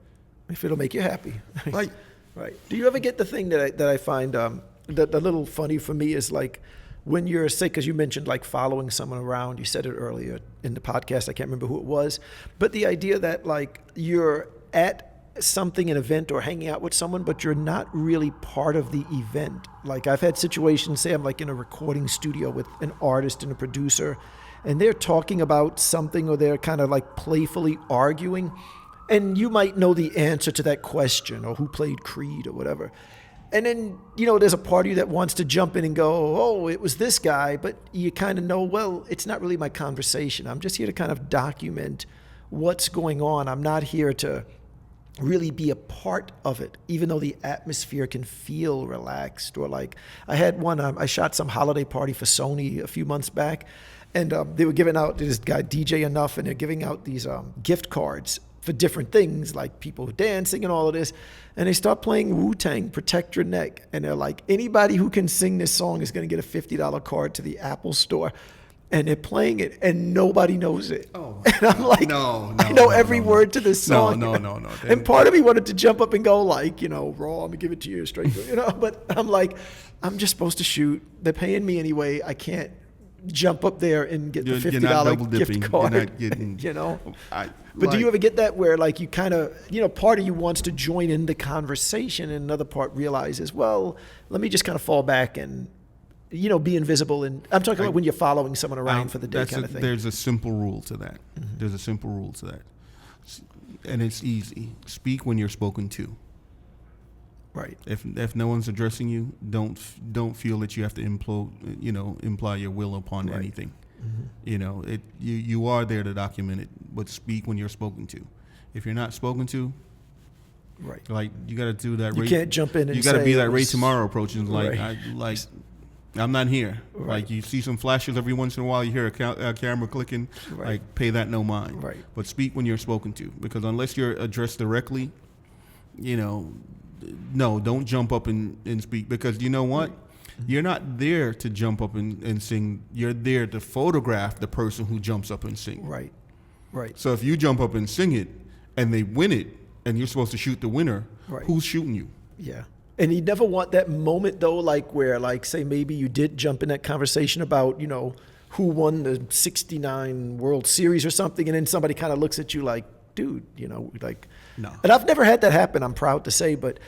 If it'll make you happy. Right. Right. Do you ever get the thing that I find that a little funny for me is like when you're sick, because you mentioned like following someone around, you said it earlier in the podcast, I can't remember who it was, but the idea that like you're at something, an event or hanging out with someone, but you're not really part of the event. Like I've had situations, say I'm like in a recording studio with an artist and a producer, and they're talking about something or they're kind of like playfully arguing. And you might know the answer to that question or who played Creed or whatever. And then, you know, there's a part of you that wants to jump in and go, oh, it was this guy. But you kind of know, well, it's not really my conversation. I'm just here to kind of document what's going on. I'm not here to really be a part of it, even though the atmosphere can feel relaxed. Or like I had one, I shot some holiday party for Sony a few months back. And they were giving out, this guy, DJ Enough, and they're giving out these gift cards for different things, like people dancing and all of this. And they start playing Wu-Tang, Protect Your Neck. And they're like, anybody who can sing this song is going to get a $50 card to the Apple store. And they're playing it, and nobody knows it. Oh, and I'm like, I know every word to this song. No. And part of me wanted to jump up and go like, you know, raw, I'm going to give it to you straight, you know. But I'm like, I'm just supposed to shoot. They're paying me anyway. I can't jump up there and get the $50 gift card. You're not getting, you know. But do you ever get that where like you kind of, you know, part of you wants to join in the conversation and another part realizes, well, let me just kind of fall back and, you know, be invisible. And I'm talking about when you're following someone around for the day kind of thing. There's a simple rule to that. There's a simple rule to that. And it's easy. Speak when you're spoken to. Right. If no one's addressing you, don't feel that you have to imply your will upon Right. anything. Mm-hmm. You are there to document it, but speak when you're spoken to. If you're not spoken to, Right. like you got to do that. You can't jump in and you got to say be it that Ray was- tomorrow approach and Right. I'm not here. Right. Like you see some flashes every once in a while, you hear a camera clicking. Right. Like pay that no mind. Right. But speak when you're spoken to, because unless you're addressed directly, no, don't jump up and speak, because you know what? You're not there to jump up and sing. You're there to photograph the person who jumps up and sing. Right. Right. So if you jump up and sing it and they win it and you're supposed to shoot the winner, Right. who's shooting you? Yeah. And you never want that moment though, like where, like, say maybe you did jump in that conversation about, who won the 69 World Series or something, and then somebody kind of looks at you like, dude, like. No. And I've never had that happen, I'm proud to say, but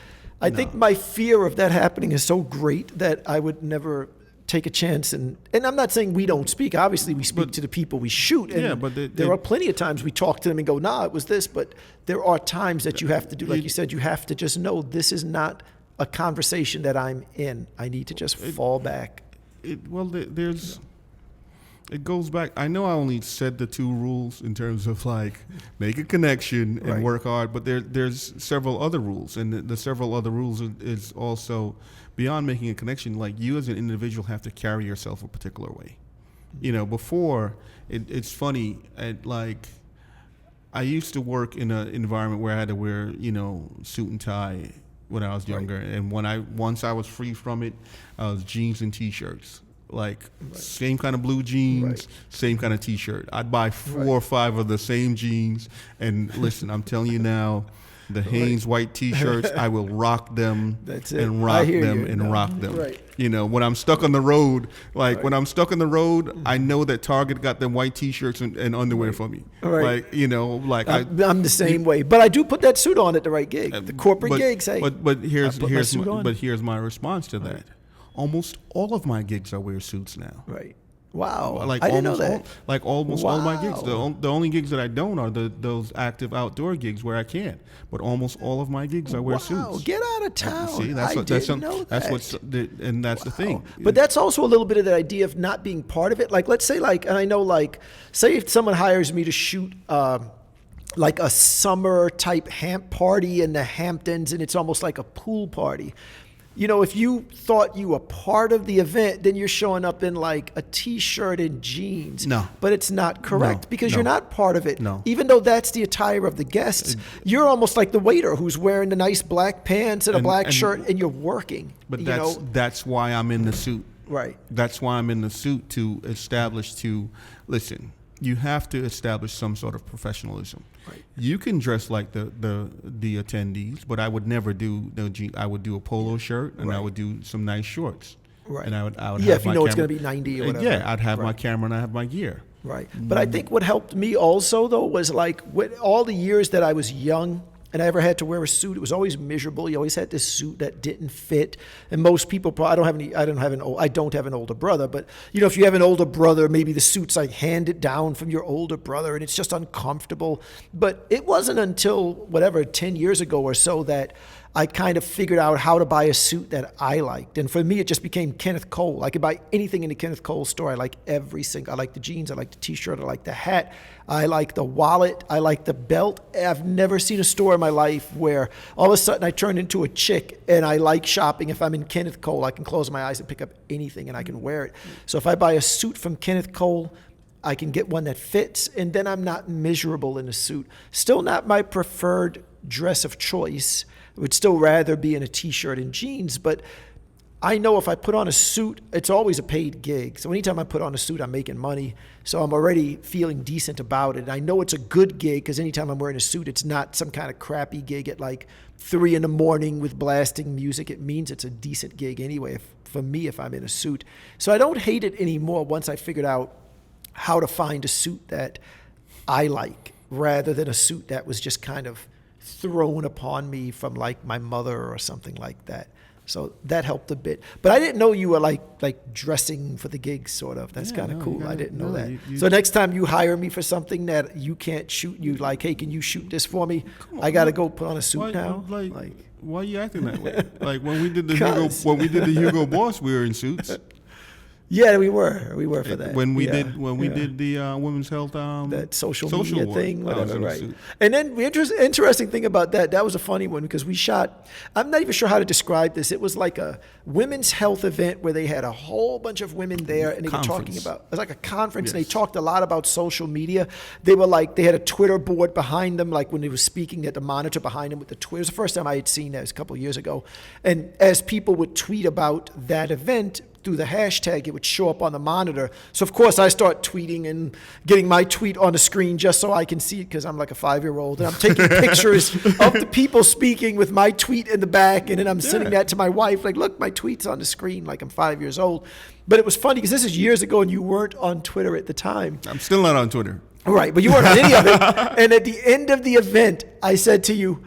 I think No. my fear of that happening is so great that I would never take a chance. And I'm not saying we don't speak. Obviously, we speak to the people we shoot. And Yeah, but there are plenty of times we talk to them and go, nah, it was this. But there are times that you have to do, like you said, you have to just know this is not a conversation that I'm in. I need to just fall back. There's. It goes back. I know I only said the two rules in terms of like make a connection and Right. work hard, but there's several other rules, and the several other rules is also beyond making a connection. Like you as an individual have to carry yourself a particular way. Before it's funny. I used to work in an environment where I had to wear suit and tie when I was younger, and once I was free from it, I was jeans and t-shirts. Like same kind of blue jeans, Right. same kind of t-shirt. I'd buy 4 or 5 of the same jeans. And listen, I'm telling you now, the Hanes white t-shirts, I will rock them That's it. and I rock hear them you. and No. rock them. Right. When I'm stuck on the road, Right. when I'm stuck on the road, I know that Target got them white t-shirts and underwear for me. Right. I'm the same way, but I do put that suit on at the right gig. The corporate gigs, hey. But here's put my suit on. here's my response to that. Almost all of my gigs I wear suits now. Right. Wow. Like I didn't know almost that. almost all my gigs. Wow. The only gigs that I don't are those active outdoor gigs where I can. But almost all of my gigs I wear Wow, suits. get out of town. See, I didn't know that's that. that's the thing. But that's also a little bit of the idea of not being part of it. Like, let's say, and I know, say if someone hires me to shoot, like a summer type hamp party in the Hamptons, and it's almost like a pool party. If you thought you were part of the event, then you're showing up in like a t-shirt and jeans. No. But it's not correct No, because no. you're not part of it. No. Even though that's the attire of the guests, you're almost like the waiter who's wearing the nice black pants and a black shirt, and you're working. But that's why I'm in the suit. Right. That's why I'm in the suit listen. You have to establish some sort of professionalism. Right. You can dress like the attendees, but I would never do I would do a polo shirt and I Right. would do some nice shorts. Right. And I would Yeah, have if you my know it's camera- gonna be 90 or whatever. Yeah, I'd have my Right. camera and I have my gear. Right. But I think what helped me also, though, was like with all the years that I was young and I ever had to wear a suit, it was always miserable. You always had this suit that didn't fit. And most people, I don't have an older brother, but if you have an older brother, maybe the suit's like handed down from your older brother and it's just uncomfortable. But it wasn't until 10 years ago or so that I kind of figured out how to buy a suit that I liked. And for me, it just became Kenneth Cole. I could buy anything in the Kenneth Cole store. I like I like the jeans. I like the t-shirt. I like the hat. I like the wallet. I like the belt. I've never seen a store in my life where all of a sudden I turn into a chick and I like shopping. If I'm in Kenneth Cole, I can close my eyes and pick up anything and I can wear it. So if I buy a suit from Kenneth Cole, I can get one that fits, and then I'm not miserable in a suit. Still not my preferred dress of choice. I would still rather be in a t-shirt and jeans, but I know if I put on a suit, it's always a paid gig. So anytime I put on a suit, I'm making money. So I'm already feeling decent about it. And I know it's a good gig because anytime I'm wearing a suit, it's not some kind of crappy gig at like 3 a.m. with blasting music. It means it's a decent gig anyway for me if I'm in a suit. So I don't hate it anymore once I figured out how to find a suit that I like rather than a suit that was just kind of thrown upon me from like my mother or something like that. So that helped a bit. But I didn't know you were like dressing for the gig, sort of. That's kind of cool. I didn't know that. So next time you hire me for something that you can't shoot, you like, hey, can you shoot this for me? I got to go put on a suit now. Why are you acting that way? Like when we did the Hugo Boss, we were in suits. Yeah, we were for that. When we did the women's health that social media award, thing, whatever, right? And then the interesting thing about that was a funny one because we shot. I'm not even sure how to describe this. It was like a women's health event where they had a whole bunch of women there, and they were talking about. It was like a conference, yes. And they talked a lot about social media. They had a Twitter board behind them, like when they were speaking, they had the monitor behind them with the Twitter. It was the first time I had seen that. It was a couple of years ago, and as people would tweet about that event through the hashtag, it would show up on the monitor. So of course I start tweeting and getting my tweet on the screen just so I can see it because I'm like a 5-year-old and I'm taking pictures of the people speaking with my tweet in the back, and then I'm sending that to my wife like, look, my tweet's on the screen, like I'm 5 years old. But it was funny because this is years ago and you weren't on Twitter at the time. I'm still not on Twitter. Right, but you weren't on any of it. And at the end of the event, I said to you,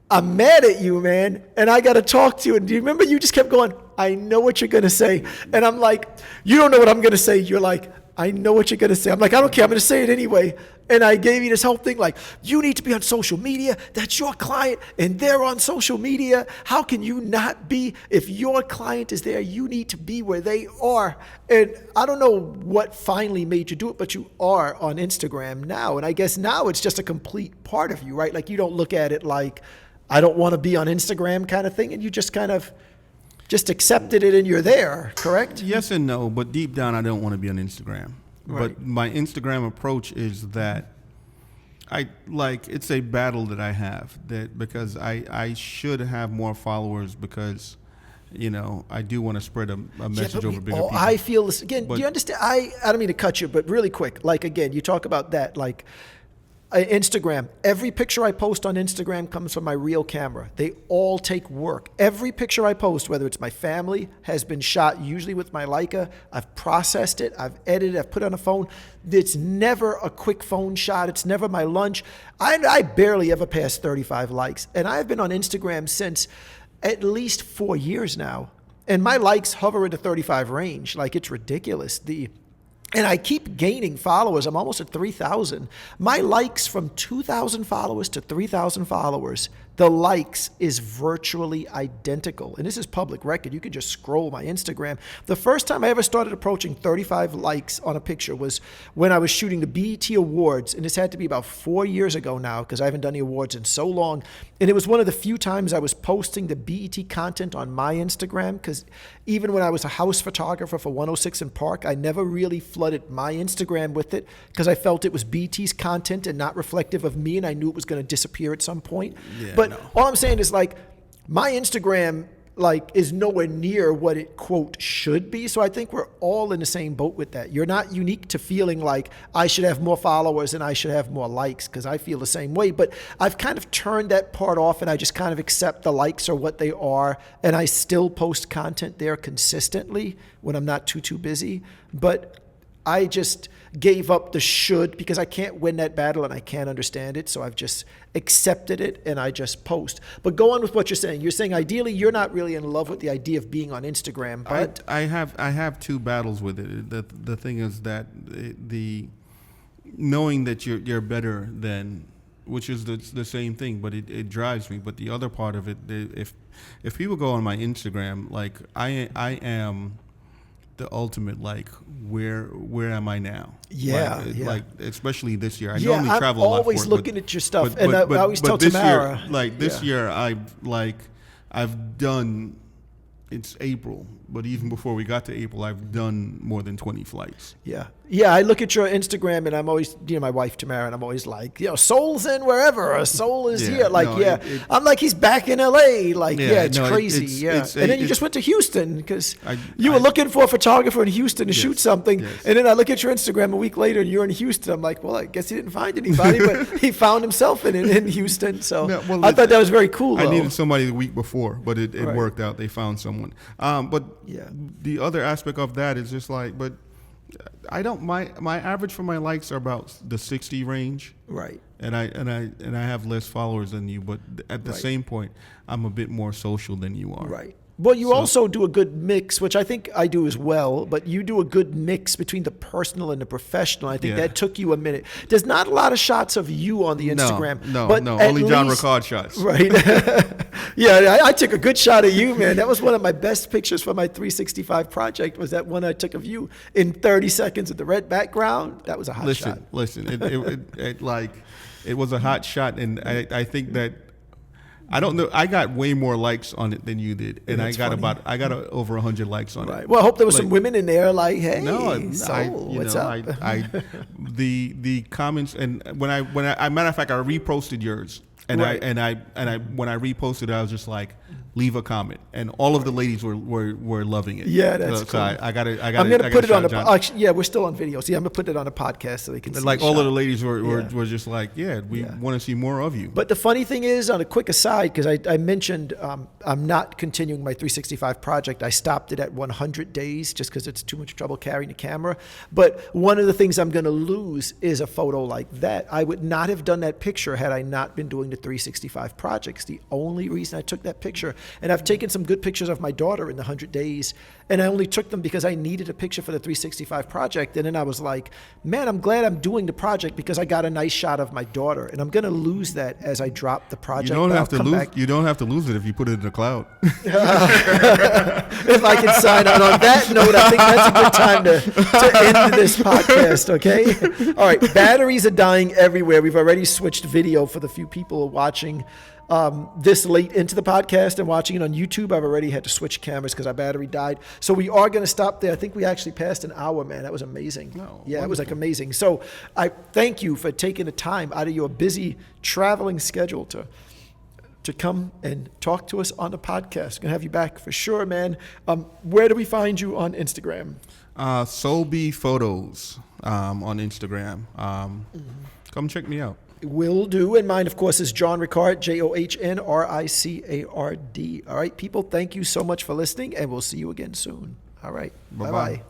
I'm mad at you, man, and I got to talk to you. And do you remember you just kept going, I know what you're going to say. And I'm like, you don't know what I'm going to say. You're like, I know what you're going to say. I'm like, I don't care. I'm going to say it anyway. And I gave you this whole thing like, you need to be on social media. That's your client, and they're on social media. How can you not be? If your client is there, you need to be where they are. And I don't know what finally made you do it, but you are on Instagram now. And I guess now it's just a complete part of you, right? Like you don't look at it like, I don't want to be on Instagram kind of thing, and you just kind of just accepted it and you're there, correct? Yes and no, but deep down I don't want to be on Instagram. Right. But my Instagram approach is that it's a battle that I have, that because I should have more followers because, I do want to spread a message over bigger people. I feel this again. Do you understand? I don't mean to cut you, but really quick, like again, you talk about that, like Instagram. Every picture I post on Instagram comes from my real camera. They all take work. Every picture I post, whether it's my family, has been shot usually with my Leica. I've processed it. I've edited. I've put it on a phone. It's never a quick phone shot. It's never my lunch. I barely ever pass 35 likes. And I've been on Instagram since at least 4 years now. And my likes hover in the 35 range. Like it's ridiculous. And I keep gaining followers. I'm almost at 3,000. My likes from 2,000 followers to 3,000 followers, the likes is virtually identical. And this is public record. You can just scroll my Instagram. The first time I ever started approaching 35 likes on a picture was when I was shooting the BET Awards. And this had to be about 4 years ago now because I haven't done the awards in so long. And it was one of the few times I was posting the BET content on my Instagram because even when I was a house photographer for 106 in Park, I never really flooded my Instagram with it because I felt it was BET's content and not reflective of me, and I knew it was going to disappear at some point. Yeah, but all I'm saying is like my Instagram is nowhere near what it quote should be. So I think we're all in the same boat with that. You're not unique to feeling like I should have more followers and I should have more likes because I feel the same way. But I've kind of turned that part off and I just kind of accept the likes are what they are. And I still post content there consistently when I'm not too busy. But I just gave up the should because I can't win that battle and I can't understand it. So I've just accepted it and I just post. But go on with what you're saying. You're saying ideally you're not really in love with the idea of being on Instagram. But I have two battles with it. The thing is that the knowing that you're better than, which is the same thing, but it drives me. But the other part of it, if people go on my Instagram, like I am the ultimate, like where am I now? Yeah, like especially this year. I normally travel a lot. I'm always looking at your stuff, and I always tell Tamara. This year, I've done. It's April, but even before we got to April, I've done more than 20 flights. Yeah. I look at your Instagram, and I'm always, my wife Tamara, and I'm always like, Soul's in wherever, or Soul is here. I'm like, he's back in LA. It's crazy. And then you just went to Houston because you were looking for a photographer in Houston to shoot something, and then I look at your Instagram a week later, and you're in Houston. I'm like, well, I guess he didn't find anybody, but he found himself in Houston. So I thought that was very cool. I needed somebody the week before, but it worked out. They found someone. But the other aspect of that is just like, but I don't. My average for my likes are about the 60 range. Right. And I have less followers than you, but at the same point, I'm a bit more social than you are. Right. Well, you So- also do a good mix, which I think I do as well, but you do a good mix between the personal and the professional. I think Yeah. that took you a minute. There's not a lot of shots of you on the Instagram. No, but no, at only John least- Ricard shots. Right. Yeah, I took a good shot of you, man. That was one of my best pictures for my 365 project, was that one I took of you in 30 seconds with the red background. That was a hot shot. Listen, it was a hot shot, and I think that, I don't know, I got way more likes on it than you did, and Yeah, I that's got funny. over 100 likes on Right. it. Well, I hope there was some Like- women in there like, hey, No, soul, what's up? The comments, and when I matter of fact, I reposted yours, and Right. when I reposted it, I was just like, leave a comment, and all of the ladies were loving it. Yeah, that's so cool. I got it. I'm going to put it on the actually, yeah, we're still on video. See, I'm going to put it on a podcast so they can see Like the all shot. of the ladies were Yeah. just like, yeah, we Yeah. want to see more of you. But the funny thing is, on a quick aside, because I mentioned I'm not continuing my 365 project. I stopped it at 100 days just because it's too much trouble carrying the camera. But one of the things I'm going to lose is a photo like that. I would not have done that picture had I not been doing the 365 projects. The only reason I took that picture, and I've taken some good pictures of my daughter in the 100 days, and I only took them because I needed a picture for the 365 project. And then I was like, man, I'm glad I'm doing the project because I got a nice shot of my daughter, and I'm going to lose that as I drop the project. You don't but have to I'll come lose. back. You don't have to lose it if you put it in the cloud. If I can sign out on that note, I think that's a good time to end this podcast, okay? All right, batteries are dying everywhere. We've already switched video for the few people watching this late into the podcast and watching it on YouTube. I've already had to switch cameras because our battery died. So we are going to stop there. I think we actually passed an hour, man. That was amazing. Yeah, it was like amazing. So I thank you for taking the time out of your busy traveling schedule to come and talk to us on the podcast. Gonna have you back for sure, man. Where do we find you on Instagram? Mobi Photos on Instagram. Come check me out. Will do. And mine, of course, is John Ricard, JohnRicard. All right, people, thank you so much for listening, and we'll see you again soon. All right. Bye-bye. Bye-bye.